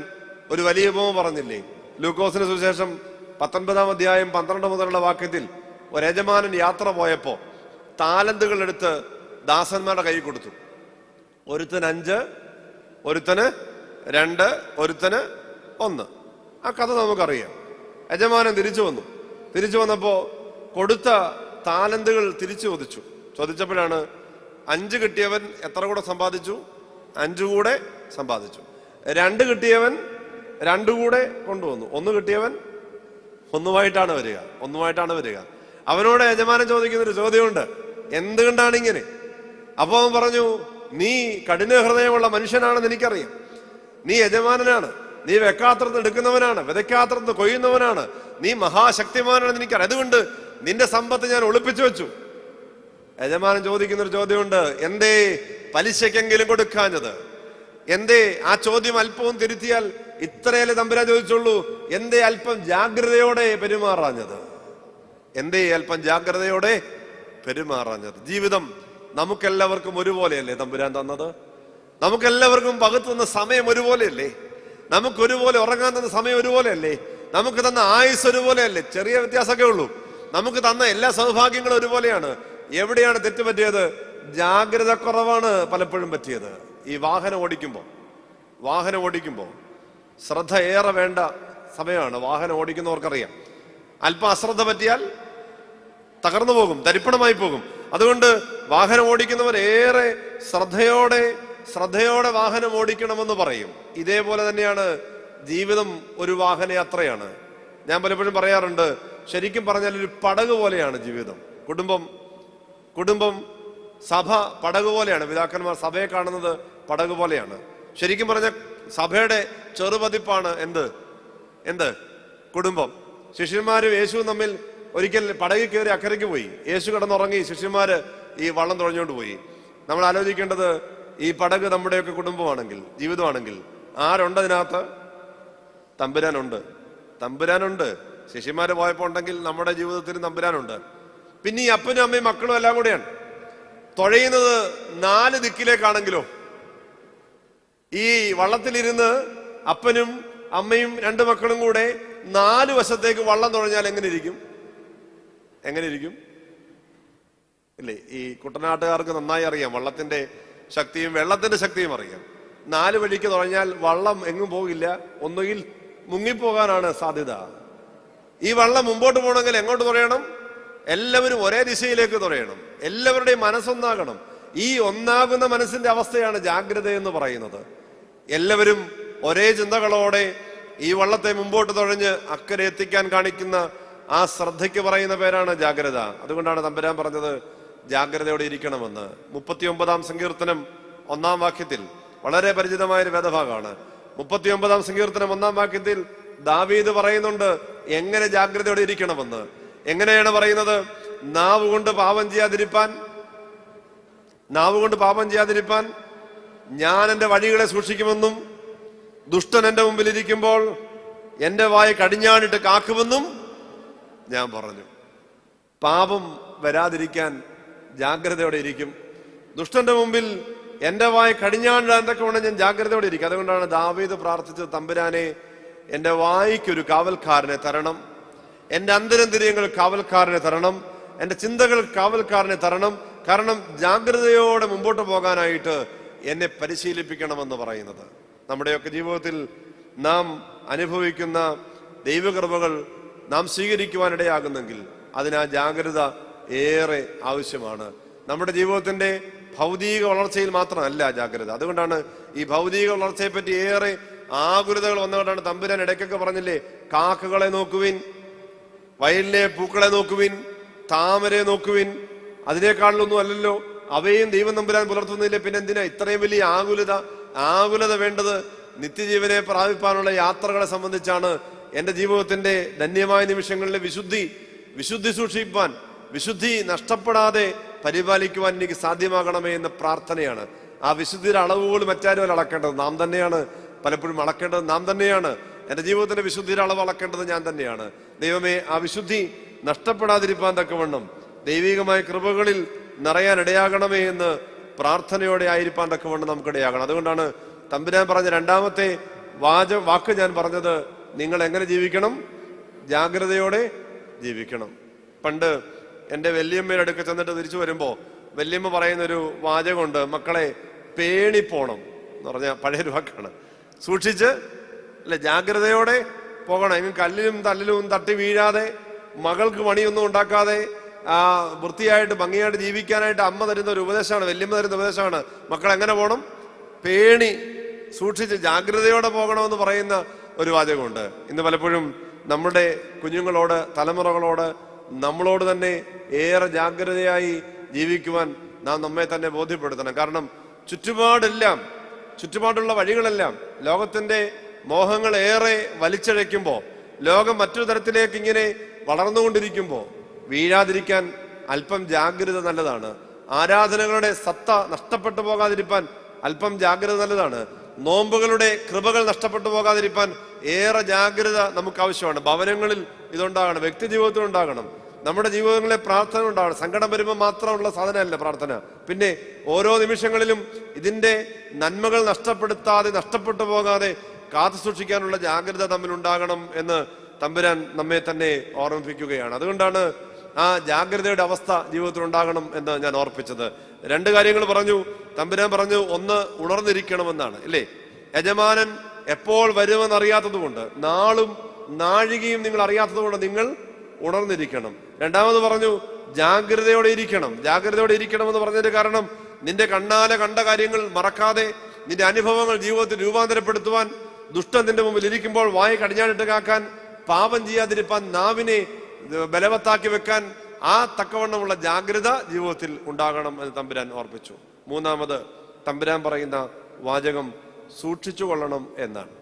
ഒരു വലിയ ഉപമ പറഞ്ഞില്ലേ? ലൂക്കോസിന് സുവിശേഷം 19-ാം അധ്യായം 12 മുതലുള്ള വാക്യത്തിൽ ഒരു യജമാനൻ യാത്ര പോയപ്പോ താലന്തുകൾ എടുത്ത് ദാസന്മാരുടെ കൈ കൊടുത്തു. ഒരുത്തന് 5, ഒരുത്തന് 2, ഒരുത്തന് 1. ആ കഥ നമുക്കറിയാം. യജമാനൻ തിരിച്ചു വന്നപ്പോ കൊടുത്ത താലന്തുകൾ തിരിച്ചു ചോദിച്ചപ്പോഴാണ് 5 കിട്ടിയവൻ എത്ര കൂടെ സമ്പാദിച്ചു? 5 കൂടെ സമ്പാദിച്ചു. 2 കിട്ടിയവൻ 2 കൂടെ കൊണ്ടുവന്നു. 1 കിട്ടിയവൻ ഒന്നുമായിട്ടാണ് വരിക. അവനോട് യജമാനൻ ചോദിക്കുന്നൊരു ചോദ്യമുണ്ട്, എന്തുകൊണ്ടാണ് ഇങ്ങനെ? അപ്പൊ അവൻ പറഞ്ഞു, നീ കഠിന ഹൃദയമുള്ള മനുഷ്യനാണെന്ന് എനിക്കറിയാം. നീ യജമാനനാണ്, നീ വെക്കാത്രന്ന് എടുക്കുന്നവനാണ്, വിതയ്ക്കാത്രന്ന് കൊയ്യുന്നവനാണ്, നീ മഹാശക്തിമാനാണെന്ന് എനിക്കറിയാം. അതുകൊണ്ട് നിന്റെ സമ്പത്ത് ഞാൻ ഒളിപ്പിച്ചു വെച്ചു. യജമാനൻ ചോദിക്കുന്നൊരു ചോദ്യമുണ്ട്, എന്തേ പലിശക്കെങ്കിലും കൊടുക്കാഞ്ഞത്? എന്തേ ആ ചോദ്യം അല്പവും തിരുത്തിയാൽ ഇത്രയല്ലേ തമ്പുരാൻ ചോദിച്ചുള്ളൂ, എന്തേ അല്പം ജാഗ്രതയോടെ പെരുമാറാഞ്ഞത്? എന്തേ അല്പം ജാഗ്രതയോടെ പെരുമാറാഞ്ഞത്? ജീവിതം നമുക്കെല്ലാവർക്കും ഒരുപോലെയല്ലേ തമ്പുരാൻ തന്നത്? നമുക്കെല്ലാവർക്കും പകുത്തു തന്ന സമയം ഒരുപോലെയല്ലേ? നമുക്കൊരുപോലെ ഉറങ്ങാൻ തന്ന സമയം ഒരുപോലെയല്ലേ? നമുക്ക് തന്ന ആയുസ് ഒരുപോലെയല്ലേ? ചെറിയ വ്യത്യാസമൊക്കെ ഉള്ളൂ. നമുക്ക് തന്ന എല്ലാ സൗഭാഗ്യങ്ങളും ഒരുപോലെയാണ്. എവിടെയാണ് തെറ്റുപറ്റിയത്? ജാഗ്രത കുറവാണ് പലപ്പോഴും പറ്റിയത്. ഈ വാഹനം ഓടിക്കുമ്പോൾ ശ്രദ്ധ ഏറെ വേണ്ട സമയമാണ്. വാഹനം ഓടിക്കുന്നവർക്കറിയാം, അല്പം അശ്രദ്ധ പറ്റിയാൽ തകർന്നു പോകും, തരിപ്പണമായി പോകും. അതുകൊണ്ട് വാഹനം ഓടിക്കുന്നവർ ഏറെ ശ്രദ്ധയോടെ വാഹനം ഓടിക്കണമെന്ന് പറയും. ഇതേപോലെ തന്നെയാണ് ജീവിതം ഒരു വാഹനയാത്രയാണ്. ഞാൻ പലപ്പോഴും പറയാറുണ്ട്, ശരിക്കും പറഞ്ഞാൽ ഒരു പടക് പോലെയാണ് ജീവിതം. കുടുംബം സഭ പടക് പോലെയാണ്. പിതാക്കന്മാർ സഭയെ കാണുന്നത് പടക് പോലെയാണ്. ശരിക്കും പറഞ്ഞ സഭയുടെ ചെറുപതിപ്പാണ് എന്ത് കുടുംബം. ശിഷ്യന്മാരും യേശുവും തമ്മിൽ ഒരിക്കൽ പടകിൽ കയറി അക്കരയ്ക്ക് പോയി. യേശു കിടന്നുറങ്ങി, ശിഷ്യന്മാര് ഈ വള്ളം തുഴഞ്ഞുകൊണ്ട് പോയി. നമ്മൾ ആലോചിക്കേണ്ടത്, ഈ പടക് നമ്മുടെയൊക്കെ കുടുംബമാണെങ്കിൽ, ജീവിതമാണെങ്കിൽ, ആരുണ്ട് അതിനകത്ത്? തമ്പുരാനുണ്ട്. ശിഷ്യന്മാര് പോയപ്പോ ഉണ്ടെങ്കിൽ നമ്മുടെ ജീവിതത്തിൽ തമ്പുരാനുണ്ട്. പിന്നെ ഈ അപ്പനും അമ്മയും മക്കളും എല്ലാം കൂടെയാണ് തുഴയുന്നത്. 4 ദിക്കിലേക്കാണെങ്കിലോ, ഈ വള്ളത്തിലിരുന്ന് അപ്പനും അമ്മയും 2 മക്കളും കൂടെ 4 വശത്തേക്ക് വള്ളം തുഴഞ്ഞാൽ എങ്ങനെ ഇരിക്കും? ഇല്ലേ? ഈ കുട്ടനാട്ടുകാർക്ക് നന്നായി അറിയാം വള്ളത്തിന്റെ ശക്തിയും വെള്ളത്തിന്റെ ശക്തിയും അറിയാം. 4 വഴിക്ക് തുഴഞ്ഞാൽ വള്ളം എങ്ങും പോകില്ല, ഒന്നുകിൽ മുങ്ങിപ്പോകാനാണ് സാധ്യത. ഈ വള്ളം മുമ്പോട്ട് പോകണമെങ്കിൽ എങ്ങോട്ട് തുഴയണം? എല്ലാവരും ഒരേ ദിശയിലേക്ക് തുഴയണം. എല്ലാവരുടെയും മനസ്സൊന്നാകണം. ഈ ഒന്നാകുന്ന മനസ്സിന്റെ അവസ്ഥയാണ് ജാഗ്രത എന്ന് പറയുന്നത്. എല്ലാവരും ഒരേ ചിന്തകളോടെ ഈ വള്ളത്തെ മുമ്പോട്ട് തുഴഞ്ഞ് അക്കരെ എത്തിക്കാൻ കാണിക്കുന്ന ആ ശ്രദ്ധയ്ക്ക് പറയുന്ന പേരാണ് ജാഗ്രത. അതുകൊണ്ടാണ് തമ്പുരാൻ പറഞ്ഞത് ജാഗ്രതയോടെ ഇരിക്കണമെന്ന്. 39-ാം സങ്കീർത്തനം 1-ാം വാക്യത്തിൽ, വളരെ പരിചിതമായൊരു വേദഭാഗമാണ്. 39-ാം സങ്കീർത്തനം 1-ാം വാക്യത്തിൽ ദാവീദ് പറയുന്നുണ്ട് എങ്ങനെ ജാഗ്രതയോടെ ഇരിക്കണമെന്ന്. എങ്ങനെയാണ് പറയുന്നത്? നാവ് കൊണ്ട് പാപം ചെയ്യാതിരിപ്പാൻ ഞാൻ എൻ്റെ വഴികളെ സൂക്ഷിക്കുമെന്നും, ദുഷ്ടൻ എൻ്റെ മുമ്പിൽ ഇരിക്കുമ്പോൾ എൻ്റെ വായ കടിഞ്ഞാണിട്ട് കാക്കുമെന്നും ഞാൻ പറഞ്ഞു. പാപം വരാതിരിക്കാൻ ജാഗ്രതയോടെ ഇരിക്കും. ദുഷ്ടന്റെ മുമ്പിൽ എൻ്റെ വായ കടിഞ്ഞാണിടാനൊക്കെ വേണം ഞാൻ ജാഗ്രതയോടെ ഇരിക്കും. അതുകൊണ്ടാണ് ദാവീദ് പ്രാർത്ഥിച്ചത്, തമ്പുരാനെ എൻ്റെ വായിക്കൊരു കാവൽക്കാരനെ തരണം, എൻ്റെ അന്തരന്തിര്യങ്ങൾ കാവൽക്കാരനെ തരണം, എൻ്റെ ചിന്തകൾ കാവൽക്കാരനെ തരണം. കാരണം ജാഗ്രതയോടെ മുമ്പോട്ട് പോകാനായിട്ട് എന്നെ പരിശീലിപ്പിക്കണമെന്ന് പറയുന്നത്. നമ്മുടെയൊക്കെ ജീവിതത്തിൽ നാം അനുഭവിക്കുന്ന ദൈവകൃപകൾ നാം സ്വീകരിക്കുവാനിടയാകുന്നെങ്കിൽ അതിന് ആ ജാഗ്രത ഏറെ ആവശ്യമാണ്. നമ്മുടെ ജീവിതത്തിന്റെ ഭൗതിക വളർച്ചയിൽ മാത്രമല്ല ജാഗ്രത. അതുകൊണ്ടാണ് ഈ ഭൗതിക വളർച്ചയെ പറ്റി ഏറെ ആകുലതകൾ വന്നുകൊണ്ടാണ് തമ്പുരാൻ ഇടയ്ക്കൊക്കെ പറഞ്ഞില്ലേ, കാക്കകളെ നോക്കുവിൻ, വയലിലെ പൂക്കളെ നോക്കുവിൻ, താമരയെ നോക്കുവിൻ. അതിനേക്കാളിലൊന്നും അല്ലല്ലോ, അവയും ദൈവം തമ്പുരാൻ പുലർത്തുന്നില്ലേ, പിന്നെ എന്തിനാ ഇത്രയും വലിയ ആകുലത വേണ്ടത്? നിത്യജീവനെ പ്രാപിപ്പാനുള്ള യാത്രകളെ സംബന്ധിച്ചാണ്. എൻ്റെ ജീവിതത്തിന്റെ ധന്യമായ നിമിഷങ്ങളിലെ വിശുദ്ധി സൂക്ഷിപ്പാൻ, വിശുദ്ധി നഷ്ടപ്പെടാതെ പരിപാലിക്കുവാൻ എനിക്ക് സാധ്യമാകണമേ എന്ന പ്രാർത്ഥനയാണ്. ആ വിശുദ്ധിയുടെ അളവുകൾ മറ്റാരും അളക്കേണ്ടത് നാം തന്നെയാണ്. പലപ്പോഴും അളക്കേണ്ടത് നാം തന്നെയാണ്. എൻ്റെ ജീവിതത്തിന്റെ വിശുദ്ധിയുടെ അളവ് അളക്കേണ്ടത് ഞാൻ തന്നെയാണ്. ദൈവമേ, ആ വിശുദ്ധി നഷ്ടപ്പെടാതിരിക്കാൻ തക്കവണ്ണം ദൈവികമായ കൃപകളിൽ നിറയാൻ ഇടയാകണമേ എന്ന് പ്രാർത്ഥനയോടെ ആയിരിക്കാൻ തക്കവണ്ണം നമുക്കിടയാകണം. അതുകൊണ്ടാണ് തമ്പുരാൻ പറഞ്ഞ രണ്ടാമത്തെ വാക്ക് ഞാൻ പറഞ്ഞത്, നിങ്ങൾ എങ്ങനെ ജീവിക്കണം? ജാഗ്രതയോടെ ജീവിക്കണം. പണ്ട് എൻ്റെ വല്യമ്മയുടെ അടുക്ക ചെന്നിട്ട് തിരിച്ചു വരുമ്പോൾ വല്യമ്മ പറയുന്നൊരു വാചകമുണ്ട്, മക്കളെ പേണിപ്പോണം എന്ന് പറഞ്ഞ പഴയൊരു വാക്കാണ്. സൂക്ഷിച്ച് അല്ലെ, ജാഗ്രതയോടെ പോകണം. എങ്ങും കല്ലിലും തല്ലിലും തട്ടി വീഴാതെ, മകൾക്ക് പണിയൊന്നും ഉണ്ടാക്കാതെ വൃത്തിയായിട്ട് ഭംഗിയായിട്ട് ജീവിക്കാനായിട്ട് അമ്മ തരുന്ന ഒരു ഉപദേശമാണ്, വല്യമ്മ തരുന്ന ഉപദേശമാണ്. മക്കൾ എങ്ങനെ പോകണം? പേണി സൂക്ഷിച്ച് ജാഗ്രതയോടെ പോകണമെന്ന് പറയുന്ന ഒരു വാചകമുണ്ട്. ഇന്ന് പലപ്പോഴും നമ്മുടെ കുഞ്ഞുങ്ങളോട്, തലമുറകളോട് നമ്മളോട് തന്നെ ഏറെ ജാഗ്രതയായി ജീവിക്കുവാൻ നാം നമ്മെ തന്നെ ബോധ്യപ്പെടുത്തണം. കാരണം ചുറ്റുപാടുള്ള വഴികളെല്ലാം ലോകത്തിന്റെ മോഹങ്ങൾ ഏറെ വലിച്ചഴയ്ക്കുമ്പോൾ, ലോകം മറ്റൊരു തരത്തിലേക്ക് ഇങ്ങനെ വളർന്നുകൊണ്ടിരിക്കുമ്പോൾ വീഴാതിരിക്കാൻ അല്പം ജാഗ്രത നല്ലതാണ്. ആരാധനകളുടെ സത്ത നഷ്ടപ്പെട്ടു പോകാതിരിക്കാൻ അല്പം ജാഗ്രത നല്ലതാണ്. നോമ്പുകളുടെ കൃപകൾ നഷ്ടപ്പെട്ടു പോകാതിരിക്കാൻ ഏറെ ജാഗ്രത നമുക്ക് ആവശ്യമാണ്. ഭവനങ്ങളിൽ ഇതുണ്ടാകണം, വ്യക്തി ജീവിതത്തിൽ ഉണ്ടാകണം, നമ്മുടെ ജീവിതങ്ങളിലെ പ്രാർത്ഥന ഉണ്ടാകണം. സങ്കടം വരുമ്പോൾ മാത്രമുള്ള സാധനമല്ല പ്രാർത്ഥന. പിന്നെ ഓരോ നിമിഷങ്ങളിലും ഇതിന്റെ നന്മകൾ നഷ്ടപ്പെട്ടു പോകാതെ കാത്തു സൂക്ഷിക്കാനുള്ള ജാഗ്രത തമ്മിലുണ്ടാകണം എന്ന് തമ്പുരാൻ നമ്മെ തന്നെ ഓർമ്മിപ്പിക്കുകയാണ്. അതുകൊണ്ടാണ് ആ ജാഗ്രതയുടെ അവസ്ഥ ജീവിതത്തിൽ ഉണ്ടാകണം എന്ന് ഞാൻ ഓർപ്പിച്ചത്. രണ്ട് കാര്യങ്ങൾ പറഞ്ഞു. തമ്പുരാൻ പറഞ്ഞു, ഒന്ന് ഉണർന്നിരിക്കണമെന്നാണ്, ഇല്ലേ? യജമാനൻ എപ്പോൾ വരുമെന്നറിയാത്തത് കൊണ്ട്, നാളും നാഴികയും നിങ്ങൾ അറിയാത്തത് കൊണ്ട് നിങ്ങൾ ഉണർന്നിരിക്കണം. രണ്ടാമത് പറഞ്ഞു, ജാഗ്രതയോടെ ഇരിക്കണം. ജാഗ്രതയോടെ ഇരിക്കണം എന്ന് പറഞ്ഞതിന്റെ കാരണം, നിന്റെ കണ്ണാലെ കണ്ട കാര്യങ്ങൾ മറക്കാതെ നിന്റെ അനുഭവങ്ങൾ ജീവിതത്തിൽ രൂപാന്തരപ്പെടുത്തുവാൻ, ദുഷ്ടൻ നിന്റെ മുമ്പിൽ ഇരിക്കുമ്പോൾ വായ കടിഞ്ഞാണിട്ട് കാക്കാൻ, പാപം ചെയ്യാതിരിപ്പാൻ, നാവിനെ ബലവത്താക്കി വെക്കാൻ ആ തക്കവണ്ണമുള്ള ജാഗ്രത ജീവിതത്തിൽ ഉണ്ടാകണം എന്ന് തമ്പുരാൻ ഓർപ്പിച്ചു. മൂന്നാമത് തമ്പുരാൻ പറയുന്ന വാചകം സൂക്ഷിച്ചു കൊള്ളണം എന്നാണ്.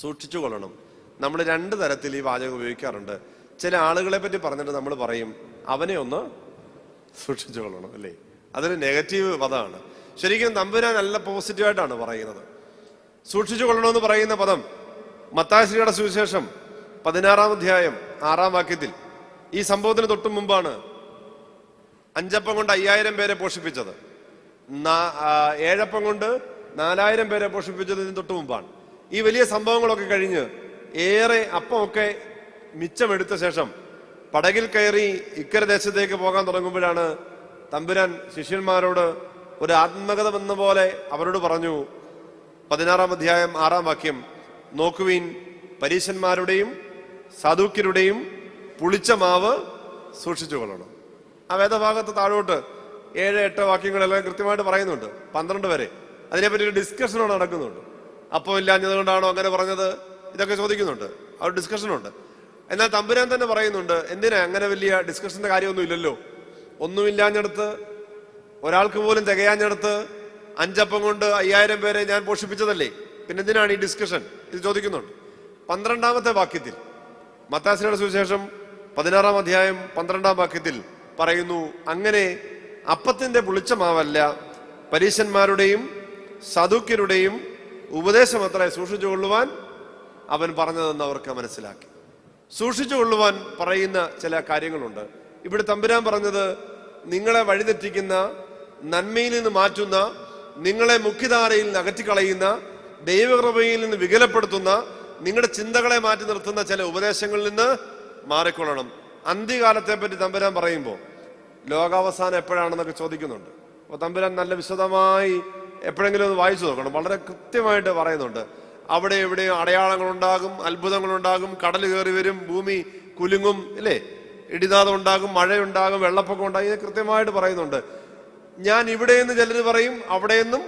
സൂക്ഷിച്ചു കൊള്ളണം. നമ്മൾ രണ്ട് തരത്തിൽ ഈ വാചകം ഉപയോഗിക്കാറുണ്ട്. ചില ആളുകളെ പറ്റി പറഞ്ഞിട്ട് നമ്മൾ പറയും, അവനെ ഒന്ന് സൂക്ഷിച്ചു കൊള്ളണം, അല്ലേ? അതൊരു നെഗറ്റീവ് പദമാണ്. ശരിക്കും തമ്പുരാൻ നല്ല പോസിറ്റീവായിട്ടാണ് പറയുന്നത്. സൂക്ഷിച്ചു കൊള്ളണമെന്ന് പറയുന്ന പദം മത്തായി ശ്രീയുടെ സുവിശേഷം 16-ാം അധ്യായം 6-ാം വാക്യത്തിൽ, ഈ സംഭവത്തിന് തൊട്ടു മുമ്പാണ് 5 അപ്പം കൊണ്ട് 5000 പേരെ പോഷിപ്പിച്ചത്. 7 അപ്പം കൊണ്ട് 4000 പേരെ പോഷിപ്പിച്ചതിന് തൊട്ടു മുമ്പാണ്. ഈ വലിയ സംഭവങ്ങളൊക്കെ കഴിഞ്ഞ് ഏറെ അപ്പമൊക്കെ മിച്ചമെടുത്ത ശേഷം പടകിൽ കയറി ഇക്കര ദേശത്തേക്ക് പോകാൻ തുടങ്ങുമ്പോഴാണ് തമ്പുരാൻ ശിഷ്യന്മാരോട് ഒരു ആത്മകഥ എന്ന പോലെ അവരോട് പറഞ്ഞു. 16-ാം അധ്യായം 6-ാം വാക്യം, നോക്കുവീൻ, പരീശന്മാരുടെയും സദൂക്യരുടെയും പുളിച്ച മാവ് സൂക്ഷിച്ചു കൊള്ളണം. ആ വേദഭാഗത്ത് താഴോട്ട് 7-8 വാക്യങ്ങളെല്ലാം കൃത്യമായിട്ട് പറയുന്നുണ്ട്, 12 വരെ. അതിനെപ്പറ്റി ഒരു ഡിസ്കഷനോട് നടക്കുന്നുണ്ട്. അപ്പം ഇല്ലാഞ്ഞത് കൊണ്ടാണോ അങ്ങനെ പറഞ്ഞത്, ഇതൊക്കെ ചോദിക്കുന്നുണ്ട്. ആ ഒരു ഡിസ്കഷനുണ്ട്. എന്നാൽ തമ്പുരാൻ തന്നെ പറയുന്നുണ്ട്, എന്തിനാ അങ്ങനെ വലിയ ഡിസ്കഷന്റെ കാര്യമൊന്നും ഇല്ലല്ലോ. ഒന്നുമില്ലാഞ്ഞെടുത്ത്, ഒരാൾക്ക് പോലും തികയാഞ്ഞെടുത്ത് 5 അപ്പം കൊണ്ട് 5000 പേരെ ഞാൻ പോഷിപ്പിച്ചതല്ലേ, പിന്നെ എന്തിനാണ് ഈ ഡിസ്കഷൻ? ഇത് ചോദിക്കുന്നുണ്ട്. 12-ാമത്തെ വാക്യത്തിൽ, മത്തായിയുടെ സുവിശേഷം 16-ാം അധ്യായം 12-ാം വാക്യത്തിൽ പറയുന്നു, അങ്ങനെ അപ്പത്തിന്റെ പുളിച്ച മാവല്ല പരീശന്മാരുടെയും സദൂക്യരുടെയും ഉപദേശം അത്ര സൂക്ഷിച്ചു കൊള്ളുവാൻ അവൻ പറഞ്ഞതെന്ന് അവർക്ക് മനസ്സിലാക്കി. സൂക്ഷിച്ചു കൊള്ളുവാൻ പറയുന്ന ചില കാര്യങ്ങളുണ്ട്. ഇവിടെ തമ്പുരാൻ പറഞ്ഞത്, നിങ്ങളെ വഴിതെറ്റിക്കുന്ന, നന്മയിൽ നിന്ന് മാറ്റുന്ന, നിങ്ങളെ മുഖ്യധാരയിൽ നിന്ന് അകറ്റിക്കളയുന്ന, ദൈവകൃപയിൽ നിന്ന് വികലപ്പെടുത്തുന്ന, നിങ്ങളുടെ ചിന്തകളെ മാറ്റി നിർത്തുന്ന ചില ഉപദേശങ്ങളിൽ നിന്ന് മാറിക്കൊള്ളണം. അന്ത്യകാലത്തെ പറ്റി തമ്പുരാൻ പറയുമ്പോൾ ലോകാവസാനം എപ്പോഴാണെന്നൊക്കെ ചോദിക്കുന്നുണ്ട്. അപ്പോൾ തമ്പുരാൻ നല്ല വിശദമായി എപ്പോഴെങ്കിലും ഒന്ന് വായിച്ചു നോക്കണം. വളരെ കൃത്യമായിട്ട് പറയുന്നുണ്ട്. അവിടെ എവിടെയും അടയാളങ്ങളുണ്ടാകും, അത്ഭുതങ്ങളുണ്ടാകും, കടൽ കയറി വരും, ഭൂമി കുലുങ്ങും, ഇല്ലേ? ഇടിനാദം ഉണ്ടാകും, മഴയുണ്ടാകും, വെള്ളപ്പൊക്കം ഉണ്ടാകും. ഇത് കൃത്യമായിട്ട് പറയുന്നുണ്ട്. ഞാൻ ഇവിടെയെന്ന് ചിലർ പറയും, അവിടെയെന്നും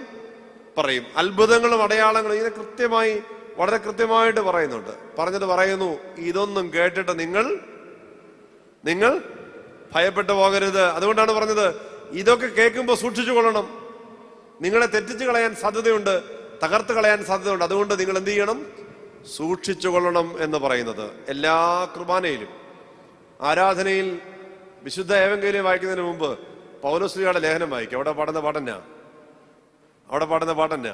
പറയും. അത്ഭുതങ്ങളും അടയാളങ്ങളും ഇങ്ങനെ കൃത്യമായി, വളരെ കൃത്യമായിട്ട് പറയുന്നുണ്ട്. പറഞ്ഞിട്ട് പറയുന്നു, ഇതൊന്നും കേട്ടിട്ട് നിങ്ങൾ ഭയപ്പെട്ടു പോകരുത്. അതുകൊണ്ടാണ് പറഞ്ഞത്, ഇതൊക്കെ കേൾക്കുമ്പോൾ സൂക്ഷിച്ചു കൊള്ളണം. നിങ്ങളെ തെറ്റിച്ച് കളയാൻ സാധ്യതയുണ്ട്, തകർത്ത് കളയാൻ സാധ്യതയുണ്ട്. അതുകൊണ്ട് നിങ്ങൾ എന്ത് ചെയ്യണം? സൂക്ഷിച്ചു കൊള്ളണം എന്ന് പറയുന്നത്. എല്ലാ കുർബാനയിലും, ആരാധനയിൽ, വിശുദ്ധ ഏവങ്കേലിയം വായിക്കുന്നതിന് മുമ്പ് പൗലോസ്ലീഹയുടെ ലേഖനം വായിക്കും. അവിടെ പാടുന്ന പാട്ടന്ന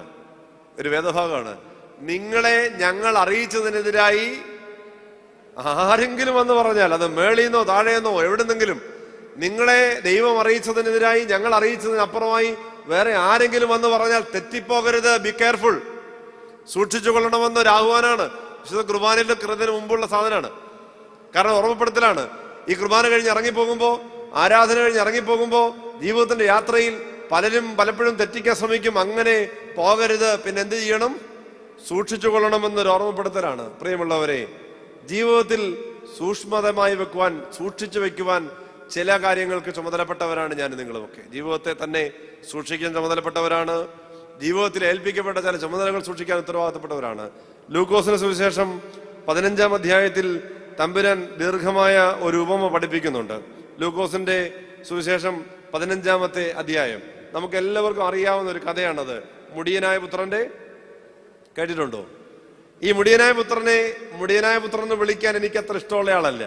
ഒരു വേദഭാഗമാണ്. നിങ്ങളെ ഞങ്ങൾ അറിയിച്ചതിനെതിരായി ആരെങ്കിലും എന്ന് പറഞ്ഞാൽ, അത് മേളിന്നോ താഴെന്നോ എവിടുന്നെങ്കിലും, നിങ്ങളെ ദൈവം അറിയിച്ചതിനെതിരായി, ഞങ്ങൾ അറിയിച്ചതിനപ്പുറമായി വേറെ ആരെങ്കിലും എന്ന് പറഞ്ഞാൽ തെറ്റിപ്പോകരുത്. Be careful. സൂക്ഷിച്ചു കൊള്ളണമെന്ന് ഒരു ആഹ്വാനാണ്. വിശുദ്ധ കുർബാനയിലെ കൃതിന് മുമ്പുള്ള സാധനമാണ്. കാരണം ഓർമ്മപ്പെടുത്തലാണ്. ഈ കുർബാന കഴിഞ്ഞ് ഇറങ്ങിപ്പോകുമ്പോൾ, ആരാധന കഴിഞ്ഞ് ഇറങ്ങിപ്പോകുമ്പോൾ, ജീവിതത്തിന്റെ യാത്രയിൽ പലപ്പോഴും തെറ്റിക്കാൻ ശ്രമിക്കും. അങ്ങനെ പോകരുത്. പിന്നെ എന്ത് ചെയ്യണം? സൂക്ഷിച്ചു കൊള്ളണമെന്നൊരു ഓർമ്മപ്പെടുത്തലാണ്. പ്രിയമുള്ളവരെ, ജീവിതത്തിൽ സൂക്ഷ്മതമായി വെക്കുവാൻ, സൂക്ഷിച്ചു വെക്കുവാൻ ചില കാര്യങ്ങൾക്ക് ചുമതലപ്പെട്ടവരാണ് ഞാൻ നിങ്ങളുമൊക്കെ. ജീവിതത്തെ തന്നെ സൂക്ഷിക്കാൻ ചുമതലപ്പെട്ടവരാണ്. ജീവിതത്തിൽ ഏൽപ്പിക്കപ്പെട്ട ചില ചുമതലകൾ സൂക്ഷിക്കാൻ ഉത്തരവാദിത്തപ്പെട്ടവരാണ്. ലൂക്കോസിന്റെ സുവിശേഷം 15-ാം അധ്യായത്തിൽ തമ്പുരാൻ ദീർഘമായ ഒരു ഉപമ പഠിപ്പിക്കുന്നുണ്ട്. ലൂക്കോസിന്റെ സുവിശേഷം 15-ാമത്തെ അധ്യായം. നമുക്ക് എല്ലാവർക്കും അറിയാവുന്ന ഒരു കഥയാണത്. മുടിയനായ പുത്രന്റെ, കേട്ടിട്ടുണ്ടോ? ഈ മുടിയനായ പുത്രൻ എന്ന് വിളിക്കാൻ എനിക്ക് അത്ര ഇഷ്ടമുള്ള ആളല്ല.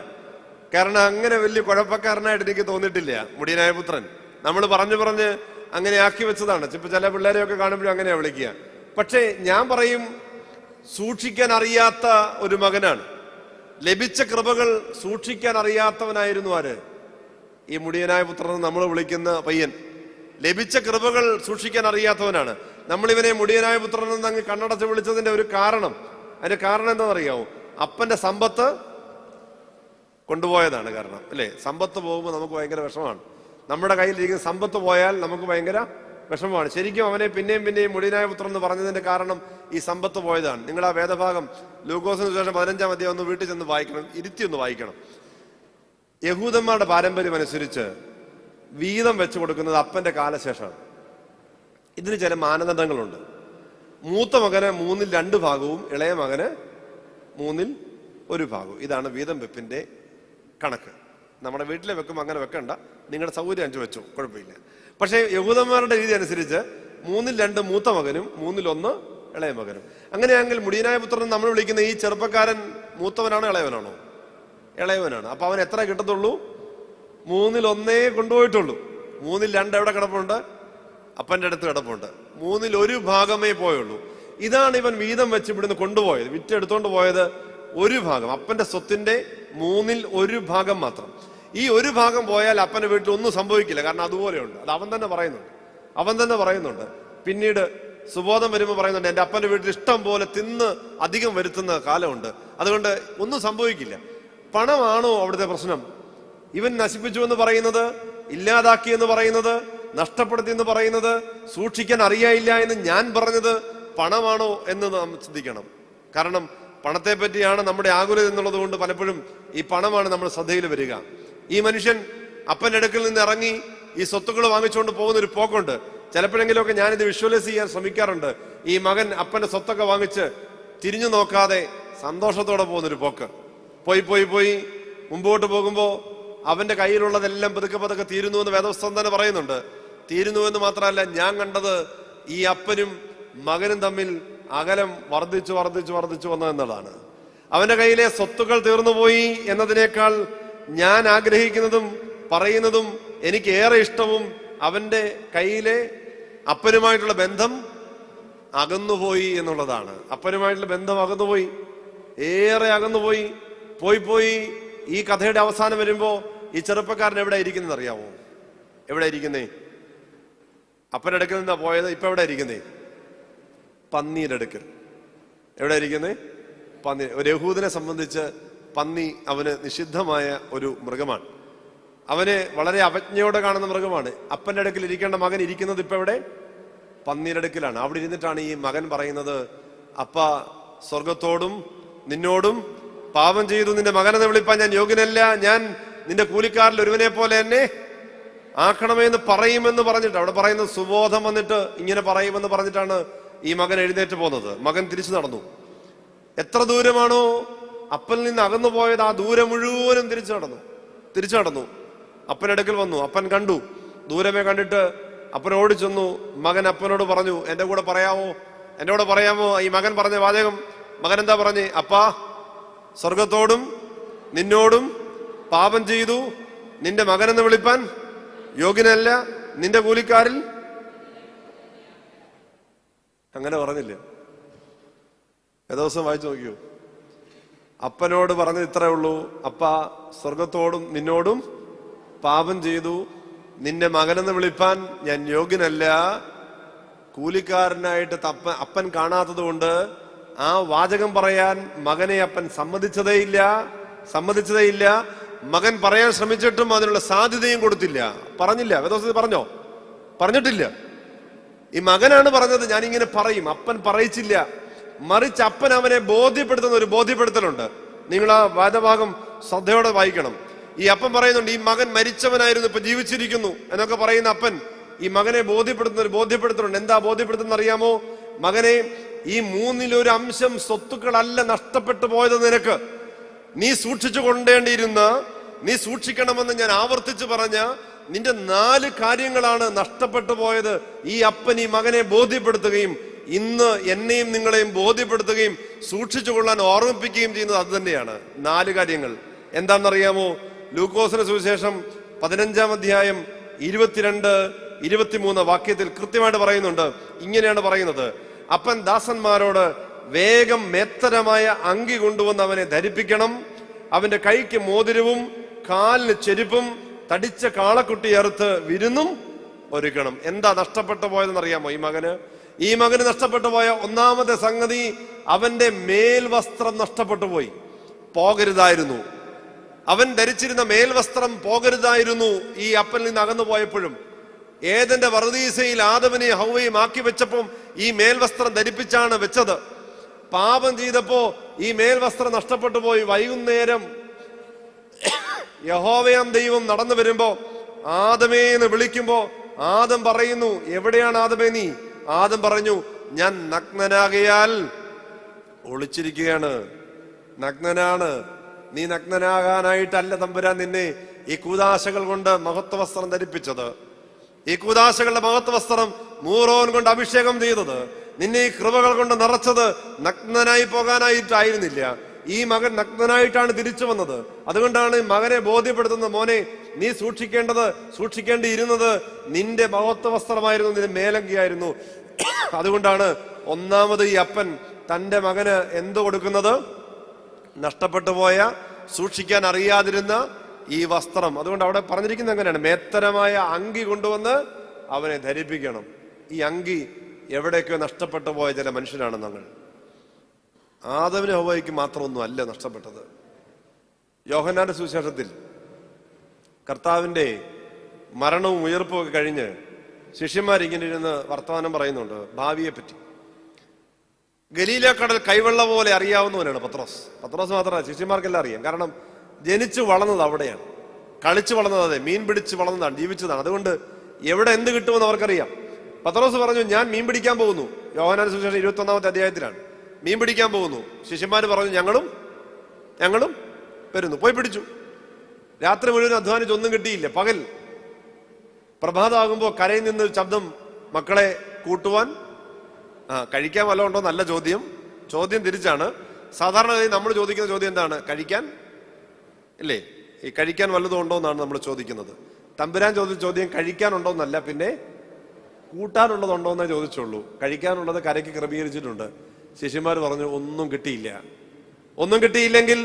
കാരണം അങ്ങനെ വലിയ കുഴപ്പക്കാരനായിട്ട് എനിക്ക് തോന്നിയിട്ടില്ല മുടിയനായ പുത്രൻ. നമ്മൾ പറഞ്ഞ് അങ്ങനെ ആക്കി വെച്ചതാണ്. ഇപ്പൊ ചില പിള്ളേരെയൊക്കെ കാണുമ്പോഴും അങ്ങനെയാ വിളിക്കുക. പക്ഷേ ഞാൻ പറയും, സൂക്ഷിക്കാൻ അറിയാത്ത ഒരു മകനാണ്. ലഭിച്ച കൃപകൾ സൂക്ഷിക്കാൻ അറിയാത്തവനായിരുന്നു ആര്? ഈ മുടിയനായ പുത്രൻ നമ്മൾ വിളിക്കുന്ന പയ്യൻ. ലഭിച്ച കൃപകൾ സൂക്ഷിക്കാൻ അറിയാത്തവനാണ്. നമ്മളിവനെ മുടിയനായ പുത്രൻ എന്ന് അങ്ങ് കണ്ണടച്ച് വിളിച്ചതിന്റെ ഒരു കാരണം, അതിന്റെ കാരണം എന്താണെന്നറിയാമോ? അപ്പന്റെ സമ്പത്ത് കൊണ്ടുപോയതാണ് കാരണം, അല്ലേ? സമ്പത്ത് പോകുമ്പോൾ നമുക്ക് ഭയങ്കര വിഷമമാണ്. നമ്മുടെ കയ്യിലിരിക്കുന്ന സമ്പത്ത് പോയാൽ നമുക്ക് ഭയങ്കര വിഷമമാണ്. ശരിക്കും അവനെ പിന്നെയും മുടിയനായ പുത്രൻ എന്ന് പറഞ്ഞതിന്റെ കാരണം ഈ സമ്പത്ത് പോയതാണ്. നിങ്ങൾ ആ വേദഭാഗം ലൂക്കോസിന് ശേഷം 15-ാം അധ്യായം ഒന്ന് വീട്ടിൽ ചെന്ന് വായിക്കണം, ഇരുത്തി വായിക്കണം. യഹൂദന്മാരുടെ പാരമ്പര്യം അനുസരിച്ച് വീതം വെച്ചു കൊടുക്കുന്നത് അപ്പന്റെ കാലശേഷമാണ്. ഇതിന് ചില മാനദണ്ഡങ്ങളുണ്ട്. മൂത്ത മകന് 2/3 ഭാഗവും ഇളയ മകന് 1/3 ഭാഗവും. ഇതാണ് വീതം വെപ്പിന്റെ കണക്ക്. നമ്മുടെ വീട്ടിലെ വെക്കുമ്പോൾ അങ്ങനെ വെക്കണ്ട, നിങ്ങളുടെ സൗകര്യം അനുസരിച്ച് വെച്ചു, കുഴപ്പമില്ല. പക്ഷേ യഹൂദന്മാരുടെ രീതി അനുസരിച്ച് 2/3 മൂത്ത മകനും 1/1 ഇളയ മകനും. അങ്ങനെയാണെങ്കിൽ മുടിയനായ പുത്രൻ നമ്മൾ വിളിക്കുന്ന ഈ ചെറുപ്പക്കാരൻ മൂത്തവനാണോ ഇളയവനാണോ? ഇളയവനാണ്. അപ്പൊ അവൻ എത്ര കിട്ടത്തുള്ളൂ? 1/1 കൊണ്ടുപോയിട്ടുള്ളൂ. 1/2 എവിടെ കിടപ്പുണ്ട്? അപ്പന്റെ അടുത്ത് കിടപ്പുണ്ട്. 1/1 ഭാഗമേ പോയുള്ളൂ. ഇതാണ് ഇവൻ വീതം വെച്ച് ഇവിടുന്ന് കൊണ്ടുപോയത്, വിറ്റെടുത്തോണ്ട് പോയത്. 1 ഭാഗം, അപ്പന്റെ സ്വത്തിന്റെ 1/1 ഭാഗം മാത്രം. ഈ 1 ഭാഗം പോയാൽ അപ്പന്റെ വീട്ടിൽ ഒന്നും സംഭവിക്കില്ല, കാരണം അതുപോലെയുണ്ട്. അത് അവൻ തന്നെ പറയുന്നുണ്ട്. പിന്നീട് സുബോധം വരുമ്പോൾ പറയുന്നുണ്ട്, എന്റെ അപ്പന്റെ വീട്ടിൽ ഇഷ്ടം പോലെ തിന്ന് അധികം വരുത്തുന്ന കാലമുണ്ട്, അതുകൊണ്ട് ഒന്നും സംഭവിക്കില്ല. പണമാണോ അവിടുത്തെ പ്രശ്നം? ഇവൻ നശിപ്പിച്ചു എന്ന് പറയുന്നത്, ഇല്ലാതാക്കി എന്ന് പറയുന്നത്, നഷ്ടപ്പെടുത്തി എന്ന് പറയുന്നത്, സൂക്ഷിക്കാൻ അറിയായില്ല എന്ന് ഞാൻ പറഞ്ഞത് പണമാണോ എന്ന് നാം ചിന്തിക്കണം. കാരണം പണത്തെ പറ്റിയാണ് നമ്മുടെ ആകുലത എന്നുള്ളത് കൊണ്ട് പലപ്പോഴും ഈ പണമാണ് നമ്മുടെ ശ്രദ്ധയിൽ വരിക. ഈ മനുഷ്യൻ അപ്പന്റെ അടുക്കൽ നിന്ന് ഇറങ്ങി ഈ സ്വത്തുക്കൾ വാങ്ങിച്ചുകൊണ്ട് പോകുന്ന ഒരു പോക്കുണ്ട്. ചിലപ്പോഴെങ്കിലുമൊക്കെ ഞാനിത് വിഷ്വലൈസ് ചെയ്യാൻ ശ്രമിക്കാറുണ്ട്. ഈ മകൻ അപ്പന്റെ സ്വത്തൊക്കെ വാങ്ങിച്ച് തിരിഞ്ഞു നോക്കാതെ സന്തോഷത്തോടെ പോകുന്നൊരു പോക്ക്. പോയി മുമ്പോട്ട് പോകുമ്പോൾ അവന്റെ കയ്യിലുള്ളതെല്ലാം പതുക്കെ തീരുന്നു എന്ന് വേദപുസ്തകം തന്നെ പറയുന്നുണ്ട്. തീരുന്നു എന്ന് മാത്രമല്ല, ഞാൻ കണ്ടത് ഈ അപ്പനും മകനും തമ്മിൽ അകലം വർദ്ധിച്ചു വന്നതെന്നുള്ളതാണ്. അവന്റെ കയ്യിലെ സ്വത്തുക്കൾ തീർന്നുപോയി എന്നതിനേക്കാൾ ഞാൻ ആഗ്രഹിക്കുന്നതും പറയുന്നതും എനിക്ക് ഏറെ ഇഷ്ടവും അവന്റെ കയ്യിലെ അപ്പനുമായിട്ടുള്ള ബന്ധം അകന്നുപോയി എന്നുള്ളതാണ്. അപ്പനുമായിട്ടുള്ള ബന്ധം അകന്നുപോയി, ഏറെ അകന്നുപോയി. പോയി ഈ കഥയുടെ അവസാനം വരുമ്പോ ഈ ചെറുപ്പക്കാരൻ എവിടെ ഇരിക്കുന്നത് അറിയാമോ? എവിടെ ഇരിക്കുന്നേ? അപ്പൻ്റെ അടുക്കൽ നിന്നാ പോയത്. ഇപ്പൊ എവിടെ ഇരിക്കുന്നേ? പന്നിയുടെ അടുക്കൽ. എവിടെ ഇരിക്കുന്നേ? പന്നി. ഒരു യഹൂദനെ സംബന്ധിച്ച് പന്നി അവന് നിഷിദ്ധമായ ഒരു മൃഗമാണ്. അവന് വളരെ അവജ്ഞയോടെ കാണുന്ന മൃഗമാണ്. അപ്പന്റെ അടുക്കൽ ഇരിക്കേണ്ട മകൻ ഇരിക്കുന്നത് ഇപ്പൊ എവിടെ? പന്നിയുടെ അടുക്കലാണ്. അവിടെ ഇരുന്നിട്ടാണ് ഈ മകൻ പറയുന്നത്, അപ്പ സ്വർഗത്തോടും നിന്നോടും പാപം ചെയ്തു, നിന്റെ മകനെന്ന് വിളിപ്പാൻ ഞാൻ യോഗ്യനല്ല, ഞാൻ നിന്റെ കൂലിക്കാരിൽ ഒരുവനെ പോലെ എന്നെ ആക്കണമെന്ന് പറയുമെന്ന് പറഞ്ഞിട്ട്, അവിടെ പറയുന്നത് സുബോധം വന്നിട്ട് ഇങ്ങനെ പറയുമെന്ന് പറഞ്ഞിട്ടാണ് ഈ മകൻ എഴുന്നേറ്റ് പോകുന്നത്. മകൻ തിരിച്ചു നടന്നു. എത്ര ദൂരമാണോ അപ്പനിൽ നിന്ന് അകന്നു പോയത്, ആ ദൂരം മുഴുവനും തിരിച്ചു നടന്നു. അപ്പനടുക്കൽ വന്നു. അപ്പൻ കണ്ടു, ദൂരമേ കണ്ടിട്ട് അപ്പൻ ഓടിച്ചെന്നു. മകൻ അപ്പനോട് പറഞ്ഞു, എന്റെ കൂടെ പറയാമോ ഈ മകൻ പറഞ്ഞ വാചകം? മകൻ എന്താ പറഞ്ഞേ? അപ്പാ, സ്വർഗത്തോടും നിന്നോടും പാപം ചെയ്തു, നിന്റെ മകനെന്ന് വിളിപ്പാൻ യോഗ്യനല്ല, നിന്റെ കൂലിക്കാരിൽ. അങ്ങനെ പറഞ്ഞില്ല. ദിവസം വായിച്ചു നോക്കിയോ? അപ്പനോട് പറഞ്ഞത് ഇത്രേ ഉള്ളൂ, അപ്പാ, സ്വർഗത്തോടും നിന്നോടും പാപം ചെയ്തു, നിന്റെ മകനെന്ന് വിളിപ്പാൻ ഞാൻ യോഗ്യനല്ല. കൂലിക്കാരനായിട്ട് അപ്പൻ കാണാത്തത് കൊണ്ട് ആ വാചകം പറയാൻ മകനെ അപ്പൻ സമ്മതിച്ചതേയില്ല. മകൻ പറയാൻ ശ്രമിച്ചിട്ടും അതിനുള്ള സാധ്യതയും കൊടുത്തില്ല. പറഞ്ഞില്ല. വേദോസ്തത്തിൽ പറഞ്ഞിട്ടില്ല. ഈ മകനാണ് പറഞ്ഞത്, ഞാനിങ്ങനെ പറയും. അപ്പൻ പറയിച്ചില്ല. മറിച്ച് അപ്പൻ അവനെ ബോധ്യപ്പെടുത്തുന്ന ഒരു ബോധ്യപ്പെടുത്തലുണ്ട്. നിങ്ങൾ ആ വേദഭാഗം ശ്രദ്ധയോടെ വായിക്കണം. ഈ അപ്പൻ പറയുന്നുണ്ട്, ഈ മകൻ മരിച്ചവനായിരുന്നു, ഇപ്പൊ ജീവിച്ചിരിക്കുന്നു എന്നൊക്കെ പറയുന്ന അപ്പൻ ഈ മകനെ ബോധ്യപ്പെടുത്തുന്ന ഒരു ബോധ്യപ്പെടുത്തലുണ്ട്. എന്താ ബോധ്യപ്പെടുത്തുന്ന അറിയാമോ? മകനെ, ഈ 1/3 സ്വത്തുക്കളല്ല നഷ്ടപ്പെട്ടു പോയത് നിനക്ക്. നീ സൂക്ഷിച്ചു കൊണ്ടേണ്ടിയിരുന്ന, നീ സൂക്ഷിക്കണമെന്ന് ഞാൻ ആവർത്തിച്ച് പറഞ്ഞ നിന്റെ 4 കാര്യങ്ങളാണ് നഷ്ടപ്പെട്ടു പോയത്. ഈ അപ്പൻ ഈ മകനെ ബോധ്യപ്പെടുത്തുകയും ഇന്ന് എന്നെയും നിങ്ങളെയും ബോധ്യപ്പെടുത്തുകയും സൂക്ഷിച്ചു കൊള്ളാൻ ഓർമ്മിപ്പിക്കുകയും ചെയ്യുന്നത് അത് തന്നെയാണ്. 4 കാര്യങ്ങൾ എന്താണെന്നറിയാമോ? ലൂക്കോസിന് സുവിശേഷം 15-ാം അധ്യായം 22-23 വാക്യത്തിൽ കൃത്യമായിട്ട് പറയുന്നുണ്ട്. ഇങ്ങനെയാണ് പറയുന്നത്: അപ്പൻ ദാസന്മാരോട്, വേഗം മേത്തരമായ അങ്കി കൊണ്ടുവന്ന് അവനെ ധരിപ്പിക്കണം, അവന്റെ കൈക്ക് മോതിരവും കാലിന് ചെരുപ്പും തടിച്ച കാളക്കുട്ടി അറുത്ത് വിരുന്നും ഒരുക്കണം. എന്താ നഷ്ടപ്പെട്ടു പോയതെന്നറിയാമോ? ഈ മകന് നഷ്ടപ്പെട്ടു പോയ ഒന്നാമത്തെ സംഗതി, അവന്റെ മേൽവസ്ത്രം നഷ്ടപ്പെട്ടു പോയി. പോകരുതായിരുന്നു. അവൻ ധരിച്ചിരുന്ന മേൽവസ്ത്രം പോകരുതായിരുന്നു. ഈ അപ്പനിൽ നിന്ന് അകന്നു പോയപ്പോഴും ഏദന്റെ വറുദീസയിൽ ആദമിനെയും ഹവ്വയും ആക്കി വെച്ചപ്പോൾ ഈ മേൽവസ്ത്രം ധരിപ്പിച്ചാണ് വെച്ചത്. പാപം ചെയ്തപ്പോ ഈ മേൽവസ്ത്രം നഷ്ടപ്പെട്ടു പോയി. വൈകുന്നേരം യഹോവയാം ദൈവം നടന്നു വരുമ്പോ ആദമേ എന്ന് വിളിക്കുമ്പോ ആദം പറയുന്നു, എവിടെയാണ് ആദമേ നീ? ആദം പറഞ്ഞു, ഞാൻ നഗ്നനാകയാൽ ഒളിച്ചിരിക്കുകയാണ്. നഗ്നനാണ്. നീ നഗ്നനാകാനായിട്ടല്ല തമ്പുരാൻ നിന്നെ ഈ കൂദാശകൾ കൊണ്ട് മഹത്വ വസ്ത്രം ധരിപ്പിച്ചത്. ഈ കൂദാശകളുടെ മഹത്വ വസ്ത്രം മൂറോൻ കൊണ്ട് അഭിഷേകം ചെയ്തത്, നിന്നെ ഈ കൃപകൾ കൊണ്ട് നിറച്ചത് നഗ്നനായി പോകാനായിട്ടായിരുന്നില്ല. ഈ മകൻ നഗ്നനായിട്ടാണ് തിരിച്ചു വന്നത്. അതുകൊണ്ടാണ് മകനെ ബോധ്യപ്പെടുത്തുന്നത്, മോനെ നീ സൂക്ഷിക്കേണ്ടിയിരുന്നത് നിന്റെ മഹത്വ വസ്ത്രമായിരുന്നു, നിന്റെ മേലങ്കിയായിരുന്നു. അതുകൊണ്ടാണ് ഒന്നാമത് ഈ അപ്പൻ തന്റെ മകന് എന്ത് കൊടുക്കുന്നത്? നഷ്ടപ്പെട്ടു പോയ, സൂക്ഷിക്കാൻ അറിയാതിരുന്ന ഈ വസ്ത്രം. അതുകൊണ്ട് അവിടെ പറഞ്ഞിരിക്കുന്നത് എങ്ങനെയാണ്? മേത്തരമായ അങ്കി കൊണ്ടുവന്ന് അവനെ ധരിപ്പിക്കണം. ഈ അങ്കി എവിടേക്കോ നഷ്ടപ്പെട്ടു പോയ ചില മനുഷ്യരാണ് ഞങ്ങൾ. ആദമിന് ഹവ്വയ്ക്ക് മാത്രമൊന്നും അല്ല നഷ്ടപ്പെട്ടത്. യോഹന്നാന്റെ സുവിശേഷത്തിൽ കർത്താവിന്റെ മരണവും ഉയർപ്പും ഒക്കെ കഴിഞ്ഞ് ശിഷ്യന്മാരിങ്ങനെ ഇരുന്ന് വർത്തമാനം പറയുന്നുണ്ട് ഭാവിയെ പറ്റി. ഗലീല കടൽ കൈവെള്ള പോലെ അറിയാവുന്നവനാണ് പത്രോസ്. പത്രോസ് മാത്രമല്ല, ശിഷ്യന്മാർക്കെല്ലാം അറിയാം. കാരണം ജനിച്ചു വളർന്നത് അവിടെയാണ്, കളിച്ചു വളർന്നത്, അതെ, മീൻ പിടിച്ച് വളർന്നതാണ്, ജീവിച്ചതാണ്. അതുകൊണ്ട് എവിടെ എന്ത് കിട്ടുമെന്ന് അവർക്കറിയാം. പത്രോസ് പറഞ്ഞു, ഞാൻ മീൻ പിടിക്കാൻ പോകുന്നു. യോഹന്നാന്റെ സുവിശേഷം 21-ാമത്തെ അധ്യായത്തിലാണ്. മീൻ പിടിക്കാൻ പോകുന്നു. ശിഷ്യന്മാര് പറഞ്ഞു, ഞങ്ങളും വരുന്നു. പോയി പിടിച്ചു. രാത്രി മുഴുവൻ അധ്വാനിച്ച് ഒന്നും കിട്ടിയില്ല. പകൽ പ്രഭാതമാകുമ്പോൾ കരയിൽ നിന്ന് ശബ്ദം, മക്കളെ കൂട്ടുവാൻ കഴിക്കാൻ വല്ലതും ഉണ്ടോ? നല്ല ചോദ്യം. ചോദ്യം തിരിച്ചാണ്. സാധാരണഗതി നമ്മൾ ചോദിക്കുന്ന ചോദ്യം എന്താണ്? കഴിക്കാൻ ഇല്ലേ? ഈ കഴിക്കാൻ വല്ലതും ഉണ്ടോ എന്നാണ് നമ്മൾ ചോദിക്കുന്നത്. തമ്പുരാൻ ചോദിച്ച ചോദ്യം കഴിക്കാനുണ്ടോന്നല്ല, പിന്നെ കൂട്ടാനുള്ളതുണ്ടോ എന്നേ ചോദിച്ചുള്ളൂ. കഴിക്കാനുള്ളത് കരയ്ക്ക് ക്രമീകരിച്ചിട്ടുണ്ട്. ശിഷ്യന്മാർ പറഞ്ഞു, ഒന്നും കിട്ടിയില്ല. ഒന്നും കിട്ടിയില്ലെങ്കിൽ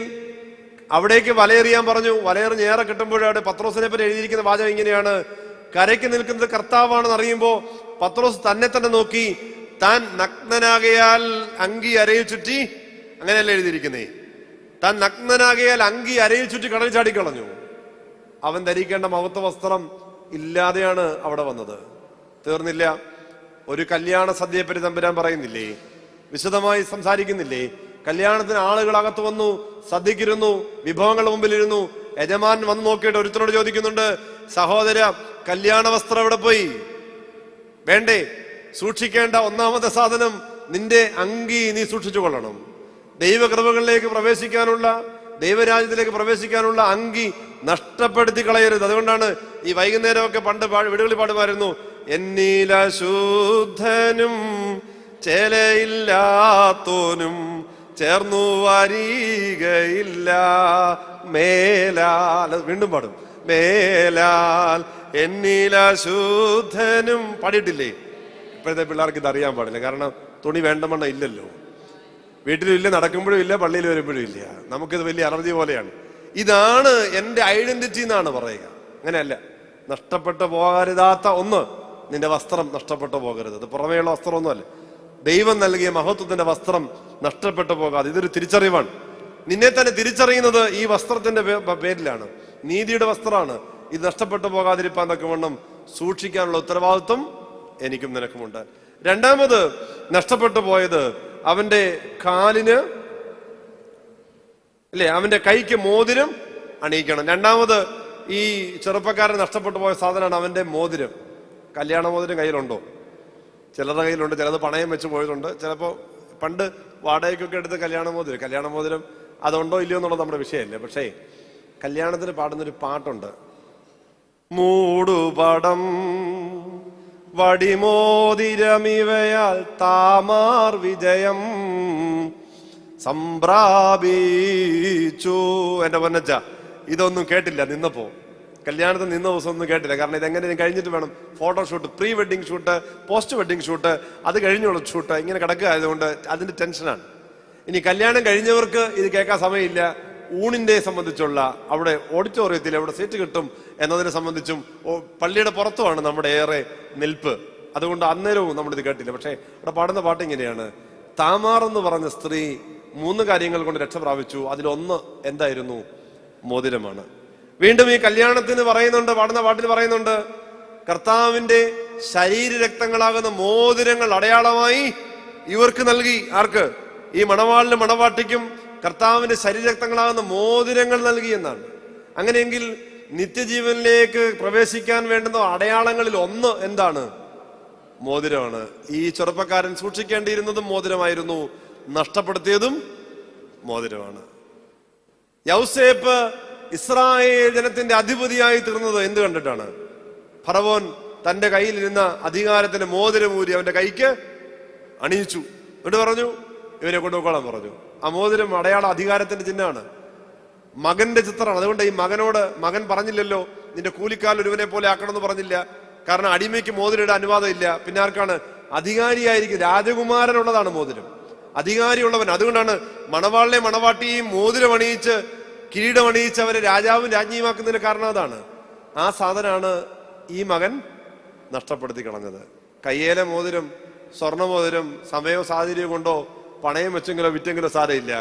അവിടേക്ക് വലയെറിയാൻ പറഞ്ഞു. വലയെറിഞ്ഞ് ഏറെ കിട്ടുമ്പോഴാണ് പത്രോസിനെ പറ്റി എഴുതിയിരിക്കുന്ന വാചകം ഇങ്ങനെയാണ്: കരയ്ക്ക് നിൽക്കുന്നത് കർത്താവാണെന്ന് അറിയുമ്പോൾ പത്രോസ് തന്നെ നോക്കി, താൻ നഗ്നനാകയാൽ അങ്കി അരയിൽ ചുറ്റി, അങ്ങനെയല്ല എഴുതിയിരിക്കുന്നേ, താൻ നഗ്നനാകയാൽ അങ്കി അരയിൽ ചുറ്റി കടലിൽ ചാടിക്കളഞ്ഞു. അവൻ ധരിക്കേണ്ട മഹത്വ വസ്ത്രം ഇല്ലാതെയാണ് അവിടെ വന്നത്. തീർന്നില്ല. ഒരു കല്യാണ സദ്യയെപ്പറ്റി തമ്പുരാൻ പറയുന്നില്ലേ? വിശദമായി സംസാരിക്കുന്നില്ലേ? കല്യാണത്തിന് ആളുകൾ അകത്ത് വന്നു, സദ്യക്കിരുന്നു, വിഭവങ്ങളുടെ മുമ്പിലിരുന്നു. യജമാൻ വന്ന് നോക്കിയിട്ട് ഒരുത്തനോട് ചോദിക്കുന്നുണ്ട്, സഹോദര, കല്യാണ വസ്ത്രം എവിടെ പോയി? വേണ്ടേ? സൂക്ഷിക്കേണ്ട ഒന്നാമത്തെ സാധനം നിന്റെ അങ്കി നീ സൂക്ഷിച്ചു കൊള്ളണം. ദൈവകൃപകളിലേക്ക് പ്രവേശിക്കാനുള്ള, ദൈവരാജ്യത്തിലേക്ക് പ്രവേശിക്കാനുള്ള അങ്കി നഷ്ടപ്പെടുത്തി കളയരുത്. അതുകൊണ്ടാണ് ഈ വൈകുന്നേരമൊക്കെ പണ്ട് വീടുകളിൽ പാടുമായിരുന്നു, എന്നീലശുദ്ധനും ചേലയില്ലാത്തോനും ചേർന്നു വരികയില്ല മേലാൽ. വീണ്ടും പാടും, മേലാൽ എന്നീലശുദ്ധനും. പാടിയിട്ടില്ലേ? ഇപ്പോഴത്തെ പിള്ളേർക്ക് ഇത് അറിയാൻ പാടില്ല. കാരണം തുണി വേണ്ടമണ്ണ ഇല്ലല്ലോ. വീട്ടിലും ഇല്ല, നടക്കുമ്പോഴും ഇല്ല, പള്ളിയിൽ വരുമ്പോഴും ഇല്ല. നമുക്കിത് വലിയ അലർജി പോലെയാണ്. ഇതാണ് എൻ്റെ ഐഡന്റിറ്റി എന്നാണ് പറയുക. അങ്ങനെയല്ല. നഷ്ടപ്പെട്ടു പോകരുതാത്ത ഒന്ന്, നിന്റെ വസ്ത്രം നഷ്ടപ്പെട്ടു പോകരുത്. അത് പുറമേയുള്ള വസ്ത്രമൊന്നുമല്ല, ദൈവം നൽകിയ മഹത്വത്തിന്റെ വസ്ത്രം നഷ്ടപ്പെട്ടു പോകാതെ. ഇതൊരു തിരിച്ചറിവാണ്. നിന്നെ തന്നെ തിരിച്ചറിയുന്നത് ഈ വസ്ത്രത്തിന്റെ പേരിലാണ്. നീതിയുടെ വസ്ത്രമാണ്. ഇത് നഷ്ടപ്പെട്ടു പോകാതിരിപ്പാൻ തക്കവണ്ണം സൂക്ഷിക്കാനുള്ള ഉത്തരവാദിത്വം എനിക്കും നിനക്കുമുണ്ട്. രണ്ടാമത് നഷ്ടപ്പെട്ടു പോയത് അവന്റെ കാലിന്, അല്ലെ, അവന്റെ കൈക്ക് മോതിരം അണിയിക്കണം. രണ്ടാമത് ഈ ചെറുപ്പക്കാരൻ നഷ്ടപ്പെട്ടു പോയ സാധനമാണ് അവന്റെ മോതിരം. കല്യാണ മോതിരം കയ്യിലുണ്ടോ? ചിലരുടെ കയ്യിലുണ്ട്, ചിലത് പണയം വെച്ച് പോയതുണ്ട്. ചിലപ്പോൾ പണ്ട് വാടകയ്ക്കൊക്കെ എടുത്ത് കല്യാണ മോതിരം അതുണ്ടോ ഇല്ലയോ എന്നുള്ളത് നമ്മുടെ വിഷയമല്ലേ. പക്ഷേ കല്യാണത്തിന് പാടുന്നൊരു പാട്ടുണ്ട്, മൂടുപടം വടിമോതിരമിവയാൽ താമാർ വിജയം സംപ്രാപിച്ചു. എന്റെ പൊന്നച്ച, ഇതൊന്നും കേട്ടില്ല നിന്നപ്പോ, കല്യാണത്തിന് നിന്ന ദിവസം ഒന്നും കേട്ടില്ല. കാരണം ഇതെങ്ങനെ കഴിഞ്ഞിട്ട് വേണം photoshoot, pre wedding shoot, post wedding shoot, അത് കഴിഞ്ഞുള്ള ഷൂട്ട്, ഇങ്ങനെ കിടക്കുക ആയതുകൊണ്ട് അതിന്റെ ടെൻഷനാണ്. ഇനി കല്യാണം കഴിഞ്ഞവർക്ക് ഇത് കേൾക്കാൻ സമയമില്ല. ഊണിന്റെ സംബന്ധിച്ചുള്ള അവിടെ ഓഡിറ്റോറിയത്തിൽ എവിടെ സീറ്റ് കിട്ടും എന്നതിനെ സംബന്ധിച്ചും പള്ളിയുടെ പുറത്തുമാണ് നമ്മുടെ ഏറെ നിൽപ്പ്. അതുകൊണ്ട് അന്നേരവും നമ്മളിത് കേട്ടില്ല. പക്ഷേ അവിടെ പാടുന്ന പാട്ട് ഇങ്ങനെയാണ്, താമാർ എന്ന് പറഞ്ഞ സ്ത്രീ 3 കാര്യങ്ങൾ കൊണ്ട് രക്ഷ പ്രാപിച്ചു. അതിലൊന്ന് എന്തായിരുന്നു? മോതിരമാണ്. വീണ്ടും ഈ കല്യാണത്തിന് പറയുന്നുണ്ട്, പാടുന്ന പാട്ടിൽ പറയുന്നുണ്ട്, കർത്താവിന്റെ ശരീരരക്തങ്ങളാകുന്ന മോതിരങ്ങൾ അടയാളമായി ഇവർക്ക് നൽകി. ആർക്ക്? ഈ മണവാളിനും മണവാട്ടിക്കും കർത്താവിന്റെ ശരീരരക്തങ്ങളാകുന്ന മോതിരങ്ങൾ നൽകി എന്നാണ്. അങ്ങനെയെങ്കിൽ നിത്യജീവനിലേക്ക് പ്രവേശിക്കാൻ വേണ്ടുന്ന അടയാളങ്ങളിൽ ഒന്ന് എന്താണ്? മോതിരമാണ്. ഈ ചെറുപ്പക്കാരൻ സൂക്ഷിക്കേണ്ടിയിരുന്നതും മോതിരമായിരുന്നു, നഷ്ടപ്പെടുത്തിയതും മോതിരമാണ്. യൗസേപ്പ് ഇസ്രായേൽ ജനത്തിന്റെ അധിപതിയായി തീർന്നത് എന്ത് കണ്ടിട്ടാണ്? ഫറവോൻ തന്റെ കയ്യിലിരുന്ന അധികാരത്തിന്റെ മോതിരമൂരി അവന്റെ കൈക്ക് അണിയിച്ചു. എന്നിട്ട് പറഞ്ഞു, ഇവരെ കൊണ്ടുപോയിക്കോളാൻ പറഞ്ഞു. ആ മോതിരം അടയാള അധികാരത്തിന്റെ ചിഹ്നമാണ്, മകന്റെ ചിത്രമാണ്. അതുകൊണ്ട് ഈ മകൻ പറഞ്ഞില്ലല്ലോ നിന്റെ കൂലിക്കാൽ ഒരുവനെ പോലെ ആക്കണമെന്ന് പറഞ്ഞില്ല. കാരണം അടിമയ്ക്ക് മോതിരയുടെ അനുവാദം ഇല്ല. പിന്നെ ആർക്കാണ്? അധികാരിയായിരിക്കും, രാജകുമാരനുള്ളതാണ് മോതിരം, അധികാരിയുള്ളവൻ. അതുകൊണ്ടാണ് മണവാളിനെ മണവാട്ടിയും മോതിരം അണിയിച്ച് കിരീടമണിയിച്ച് അവരെ രാജാവും രാജ്ഞിയുമാക്കുന്നതിന് കാരണം അതാണ്. ആ സാധനമാണ് ഈ മകൻ നഷ്ടപ്പെടുത്തി കളഞ്ഞത്. കയ്യേലെ മോതിരം, സ്വർണ്ണമോതിരം സമയവും സാഹചര്യവും കൊണ്ടോ പണയം വെച്ചെങ്കിലോ വിറ്റെങ്കിലോ സാരമില്ല.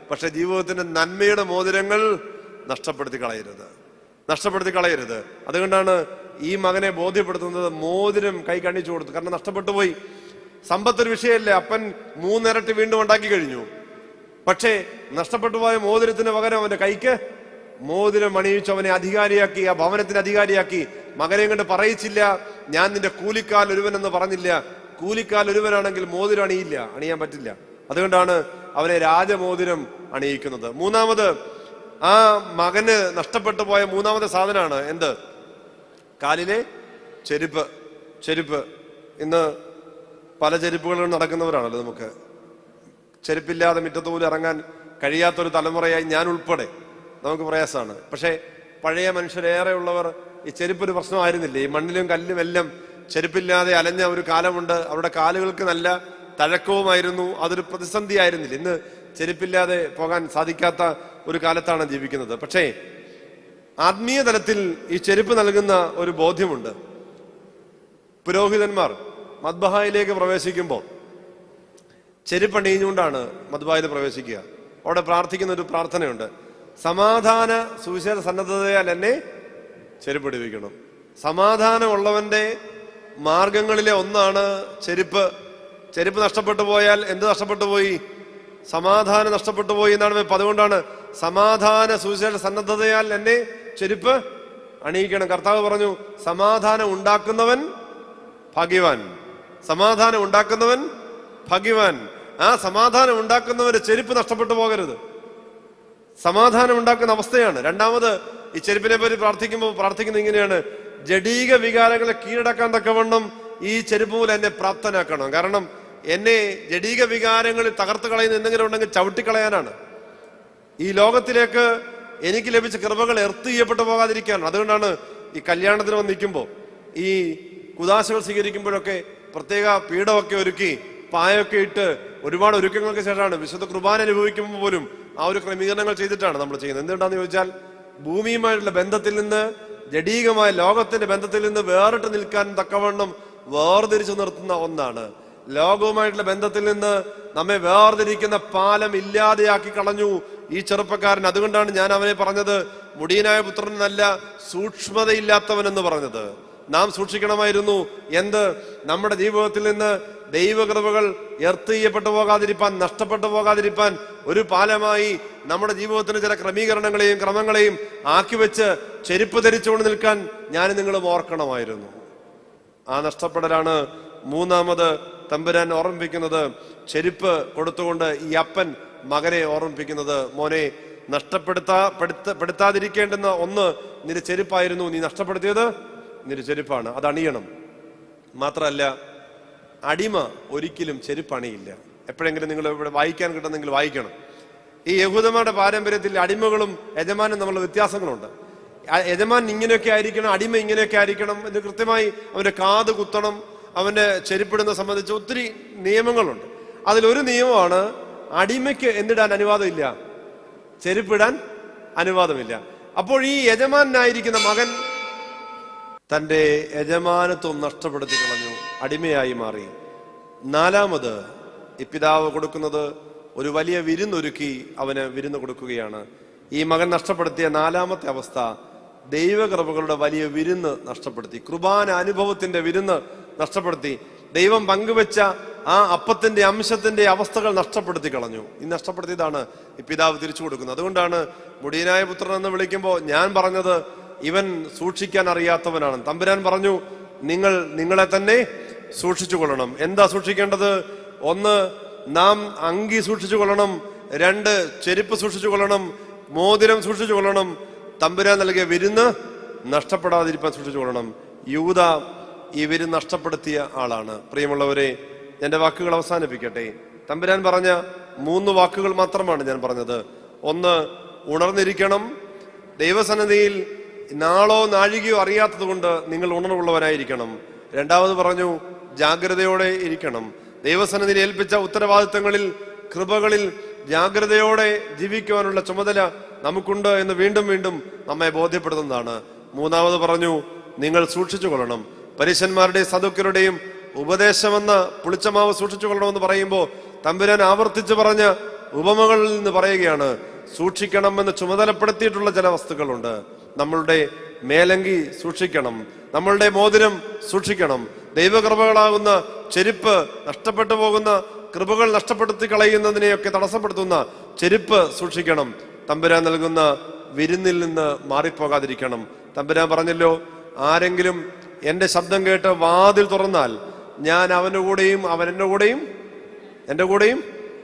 പക്ഷെ ജീവിതത്തിന്റെ നന്മയുടെ മോതിരങ്ങൾ നഷ്ടപ്പെടുത്തി കളയരുത്. അതുകൊണ്ടാണ് ഈ മകനെ ബോധ്യപ്പെടുത്തുന്നത്. മോതിരം കൈ കണ്ണിച്ചു കൊടുത്തു, കാരണം നഷ്ടപ്പെട്ടു പോയി. സമ്പത്തൊരു വിഷയമല്ലേ, അപ്പൻ 3 ഇരട്ടി വീണ്ടും ഉണ്ടാക്കി കഴിഞ്ഞു. പക്ഷേ നഷ്ടപ്പെട്ടു പോയ മോതിരത്തിന് പകരം അവന്റെ കൈക്ക് മോതിരം അണിയിച്ചു അവനെ അധികാരിയാക്കി, ആ ഭവനത്തിന് അധികാരിയാക്കി. മകനെ കൊണ്ട് പറയിച്ചില്ല, ഞാൻ നിന്റെ കൂലിക്കാൽ ഒരുവൻ എന്ന് പറഞ്ഞില്ല. കൂലിക്കാൽ ഒരുവനാണെങ്കിൽ മോതിരം അണിയാൻ പറ്റില്ല. അതുകൊണ്ടാണ് അവനെ രാജമോതിരം അണിയിക്കുന്നത്. മൂന്നാമത്, ആ മകന് നഷ്ടപ്പെട്ടു പോയ മൂന്നാമത്തെ സാധനമാണ് എന്ത്? കാലിലെ ചെരുപ്പ്. ഇന്ന് പല ചെരുപ്പുകളും നടക്കുന്നവരാണല്ലോ. നമുക്ക് ചെരുപ്പില്ലാതെ മുറ്റത്ത് പോലും ഇറങ്ങാൻ കഴിയാത്തൊരു തലമുറയായി ഞാൻ ഉൾപ്പെടെ നമുക്ക് പ്രയാസമാണ്. പക്ഷേ പഴയ മനുഷ്യരേറെ ഉള്ളവർ ഈ ചെരുപ്പൊരു പ്രശ്നമായിരുന്നില്ലേ? ഈ മണ്ണിലും കല്ലിലും എല്ലാം ചെരുപ്പില്ലാതെ അലഞ്ഞ ഒരു കാലമുണ്ട്. അവരുടെ കാലുകൾക്ക് നല്ല തഴക്കവുമായിരുന്നു, അതൊരു പ്രതിസന്ധി ആയിരുന്നില്ല. ഇന്ന് ചെരുപ്പില്ലാതെ പോകാൻ സാധിക്കാത്ത ഒരു കാലത്താണ് ജീവിക്കുന്നത്. പക്ഷേ ആത്മീയ തലത്തിൽ ഈ ചെരുപ്പ് നൽകുന്ന ഒരു ബോധ്യമുണ്ട്. പുരോഹിതന്മാർ മദ്ബഹായിലേക്ക് പ്രവേശിക്കുമ്പോൾ ചെരുപ്പണിഞ്ഞുകൊണ്ടാണ് മദ്ബഹായിൽ പ്രവേശിക്കുക. അവിടെ പ്രാർത്ഥിക്കുന്ന ഒരു പ്രാർത്ഥനയുണ്ട്, സമാധാന സുവിശേഷ സന്നദ്ധതയാൽ എന്നെ ചെരുപ്പിടിപ്പിക്കണം. സമാധാനമുള്ളവന്റെ മാർഗങ്ങളിലെ ഒന്നാണ് ചെരുപ്പ്. ചെരുപ്പ് നഷ്ടപ്പെട്ടു പോയാൽ എന്ത് നഷ്ടപ്പെട്ടു പോയി? സമാധാനം നഷ്ടപ്പെട്ടു പോയി എന്നാണ്. അതുകൊണ്ടാണ് സമാധാന സുവിശേഷ സന്നദ്ധതയാൽ എന്നെ ചെരുപ്പ് അണിയിക്കണം. കർത്താവ് പറഞ്ഞു, സമാധാനം ഉണ്ടാക്കുന്നവൻ ഭാഗ്യവാൻ. സമാധാനം ഉണ്ടാക്കുന്നവൻ ഭാഗ്യവാൻ. ആ സമാധാനം ഉണ്ടാക്കുന്നവന്റെ ചെരുപ്പ് നഷ്ടപ്പെട്ടു പോകരുത്. സമാധാനം ഉണ്ടാക്കുന്ന അവസ്ഥയാണ്. രണ്ടാമത്, ഈ ചെരുപ്പിനെ പറ്റി പ്രാർത്ഥിക്കുന്നത് ഇങ്ങനെയാണ്, ജഡീക വികാരങ്ങളെ കീഴടക്കാൻ തക്കവണ്ണം ഈ ചെരുപ്പ് മൂലം എന്നെ പ്രാപ്തനാക്കണം. കാരണം എന്നെ ജഡീക വികാരങ്ങളിൽ തകർത്ത് കളയുന്ന എന്തെങ്കിലും ഉണ്ടെങ്കിൽ ചവിട്ടിക്കളയാനാണ്. ഈ ലോകത്തിലേക്ക് എനിക്ക് ലഭിച്ച കൃപകൾ എർത്ത് ചെയ്യപ്പെട്ടു പോകാതിരിക്കാനാണ്. അതുകൊണ്ടാണ് ഈ കല്യാണത്തിന് വന്ന് നിൽക്കുമ്പോൾ, ഈ കുദാശകൾ സ്വീകരിക്കുമ്പോഴൊക്കെ പ്രത്യേക പീഠമൊക്കെ ഒരുക്കി പായൊക്കെ ഇട്ട് ഒരുപാട് ഒരുക്കങ്ങൾക്ക് ശേഷമാണ് വിശുദ്ധ കുർബാന അനുഭവിക്കുമ്പോൾ പോലും ആ ഒരു ക്രമീകരണങ്ങൾ ചെയ്തിട്ടാണ് നമ്മൾ ചെയ്യുന്നത്. എന്തുകൊണ്ടാന്ന് ചോദിച്ചാൽ, ഭൂമിയുമായിട്ടുള്ള ബന്ധത്തിൽ നിന്ന്, ജഡീകമായ ലോകത്തിന്റെ ബന്ധത്തിൽ നിന്ന് വേറിട്ട് നിൽക്കാൻ തക്കവണ്ണം വേർതിരിച്ചു നിർത്തുന്ന ഒന്നാണ്. ലോകവുമായിട്ടുള്ള ബന്ധത്തിൽ നിന്ന് നമ്മെ വേർതിരിക്കുന്ന പാലം ഇല്ലാതെയാക്കി കളഞ്ഞു ഈ ചെറുപ്പക്കാരൻ. അതുകൊണ്ടാണ് ഞാൻ അവനെ പറഞ്ഞത് മുടിയനായ പുത്രൻ എന്നല്ല, സൂക്ഷ്മതയില്ലാത്തവനെന്ന് പറഞ്ഞത്. നാം സൂക്ഷിക്കണമായിരുന്നു. എന്ത്? നമ്മുടെ ജീവിതത്തിൽ നിന്ന് ദൈവകൃപകൾ എർത്ത് ചെയ്യപ്പെട്ടു പോകാതിരിപ്പാൻ, നഷ്ടപ്പെട്ടു പോകാതിരിപ്പാൻ ഒരു പാലമായി നമ്മുടെ ജീവിതത്തിന് ചില ക്രമീകരണങ്ങളെയും ക്രമങ്ങളെയും ആക്കി വെച്ച് ചെരുപ്പ് ധരിച്ചുകൊണ്ട് നിൽക്കാൻ ഞാൻ നിങ്ങളും ഓർക്കണമായിരുന്നു. ആ നഷ്ടപ്പെടലാണ് മൂന്നാമത് തമ്പുരാൻ ഓർമ്മിപ്പിക്കുന്നത്. ചെരുപ്പ് കൊടുത്തുകൊണ്ട് ഈ അപ്പൻ മകനെ ഓർമ്മിപ്പിക്കുന്നത്, മോനെ പെടുത്താതിരിക്കേണ്ടുന്ന ഒന്ന് നിന്റെ ചെരുപ്പായിരുന്നു, നീ നഷ്ടപ്പെടുത്തിയത് നിന്റെ ചെരുപ്പാണ്, അത് അണിയണം. മാത്രമല്ല, അടിമ ഒരിക്കലും ചെരുപ്പണിയില്ല. എപ്പോഴെങ്കിലും നിങ്ങൾ ഇവിടെ വായിക്കാൻ കിട്ടുന്നെങ്കിൽ വായിക്കണം. ഈ യഹൂദന്മാരുടെ പാരമ്പര്യത്തിൽ അടിമകളും യജമാനും തമ്മിലുള്ള വ്യത്യാസങ്ങളുണ്ട്. യജമാൻ ഇങ്ങനെയൊക്കെ ആയിരിക്കണം, അടിമ ഇങ്ങനെയൊക്കെ ആയിരിക്കണം എന്ന് കൃത്യമായി അവന്റെ കാത് കുത്തണം, അവന്റെ ചെരുപ്പിടുന്ന സംബന്ധിച്ച് ഒത്തിരി നിയമങ്ങളുണ്ട്. അതിലൊരു നിയമമാണ്, അടിമയ്ക്ക് എന്തിടാൻ അനുവാദമില്ല, ചെരുപ്പിടാൻ അനുവാദമില്ല. അപ്പോൾ ഈ യജമാനായിരിക്കുന്ന മകൻ തന്റെ യജമാനത്വം നഷ്ടപ്പെടുത്തി കളഞ്ഞു, അടിമയായി മാറി. നാലാമത് ഈ പിതാവ് കൊടുക്കുന്നത് ഒരു വലിയ വിരുന്നൊരുക്കി അവന് വിരുന്ന് കൊടുക്കുകയാണ്. ഈ മകൻ നഷ്ടപ്പെടുത്തിയ നാലാമത്തെ അവസ്ഥ, ദൈവകൃപകളുടെ വലിയ വിരുന്ന് നഷ്ടപ്പെടുത്തി. കുർബാന അനുഭവത്തിന്റെ വിരുന്ന് നഷ്ടപ്പെടുത്തി. ദൈവം പങ്കുവെച്ച ആ അപ്പത്തിന്റെ അംശത്തിന്റെ അവസ്ഥകൾ നഷ്ടപ്പെടുത്തി കളഞ്ഞു. ഈ നഷ്ടപ്പെടുത്തിയതാണ് ഈ പിതാവ് തിരിച്ചു കൊടുക്കുന്നത്. അതുകൊണ്ടാണ് മുടിയനായ പുത്രൻ എന്ന് വിളിക്കുമ്പോൾ ഞാൻ പറഞ്ഞത്, ഇവൻ സൂക്ഷിക്കാൻ അറിയാത്തവനാണ്. തമ്പുരാൻ പറഞ്ഞു, നിങ്ങളെ തന്നെ സൂക്ഷിച്ചു കൊള്ളണം. എന്താ സൂക്ഷിക്കേണ്ടത്? ഒന്ന്, നാം അങ്കി സൂക്ഷിച്ചു കൊള്ളണം. രണ്ട്, ചെരുപ്പ് സൂക്ഷിച്ചു കൊള്ളണം. മോതിരം സൂക്ഷിച്ചു കൊള്ളണം. തമ്പുരാൻ നൽകിയ വിരുന്ന് നഷ്ടപ്പെടാതിരിക്കാൻ സൂക്ഷിച്ചു കൊള്ളണം. യൂദ ഈ വിരുന്ന് നഷ്ടപ്പെടുത്തിയ ആളാണ്. പ്രിയമുള്ളവരെ, എന്റെ വാക്കുകൾ അവസാനിപ്പിക്കട്ടെ. തമ്പുരാൻ പറഞ്ഞ 3 വാക്കുകൾ മാത്രമാണ് ഞാൻ പറഞ്ഞത്. ഒന്ന്, ഉണർന്നിരിക്കണം. ദൈവസന്നിധിയിൽ നാളോ നാഴികയോ അറിയാത്തത് കൊണ്ട് നിങ്ങൾ ഉണർവുള്ളവരായിരിക്കണം. രണ്ടാമത് പറഞ്ഞു, ജാഗ്രതയോടെ ഇരിക്കണം. ദൈവസന്നിധിയിൽ ഏൽപ്പിച്ച ഉത്തരവാദിത്തങ്ങളിൽ, കൃപകളിൽ ജാഗ്രതയോടെ ജീവിക്കുവാനുള്ള ചുമതല നമുക്കുണ്ട് എന്ന് വീണ്ടും വീണ്ടും നമ്മെ ബോധ്യപ്പെടുത്തുന്നതാണ്. മൂന്നാമത് പറഞ്ഞു, നിങ്ങൾ സൂക്ഷിച്ചു കൊള്ളണം. പരീശന്മാരുടെയും സദുക്യരുടെയും ഉപദേശമെന്ന പുളിച്ചമാവ് സൂക്ഷിച്ചു കൊള്ളണമെന്ന് പറയുമ്പോൾ തമ്പുരാൻ ആവർത്തിച്ച് പറഞ്ഞ ഉപമകളിൽ നിന്ന് പറയുകയാണ്, സൂക്ഷിക്കണമെന്ന് ചുമതലപ്പെടുത്തിയിട്ടുള്ള ചില വസ്തുക്കളുണ്ട്. നമ്മളുടെ മേലങ്കി സൂക്ഷിക്കണം, നമ്മളുടെ മോതിരം സൂക്ഷിക്കണം, ദൈവകൃപകളാകുന്ന ചെരുപ്പ്, നഷ്ടപ്പെട്ടു പോകുന്ന കൃപകൾ നഷ്ടപ്പെടുത്തി കളയുന്നതിനെയൊക്കെ തടസ്സപ്പെടുത്തുന്ന ചെരുപ്പ് സൂക്ഷിക്കണം. തമ്പുരാൻ നൽകുന്ന വിരുന്നിൽ നിന്ന് മാറിപ്പോകാതിരിക്കണം. തമ്പുരാൻ പറഞ്ഞല്ലോ, ആരെങ്കിലും എന്റെ ശബ്ദം കേട്ട് വാതിൽ തുറന്നാൽ ഞാൻ അവന്റെ കൂടെയും അവൻ എന്റെ കൂടെയും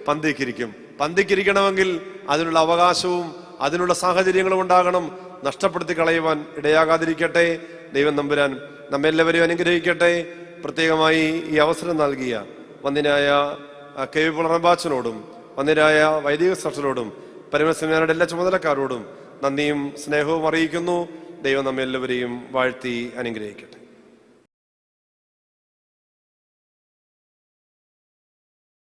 പന്തിക്കിരിക്കും. പന്തിക്കിരിക്കണമെങ്കിൽ അതിനുള്ള അവകാശവും അതിനുള്ള സാഹചര്യങ്ങളും ഉണ്ടാകണം. നഷ്ടപ്പെടുത്തി കളയുവാൻ ഇടയാകാതിരിക്കട്ടെ. ദൈവം തമ്പുരാൻ നമ്മെല്ലാവരെയും അനുഗ്രഹിക്കട്ടെ. പ്രത്യേകമായി ഈ അവസരം നൽകിയ വന്ദിനായ കെ വി പുളറമ്പാച്ചനോടും വന്ദിനായ വൈദിക ശ്രേഷ്ഠരോടും പരിമസേനയുടെ എല്ലാ ചുമതലക്കാരോടും നന്ദിയും സ്നേഹവും അറിയിക്കുന്നു. ദൈവം നമ്മെല്ലാവരെയും വാഴ്ത്തി അനുഗ്രഹിക്കട്ടെ.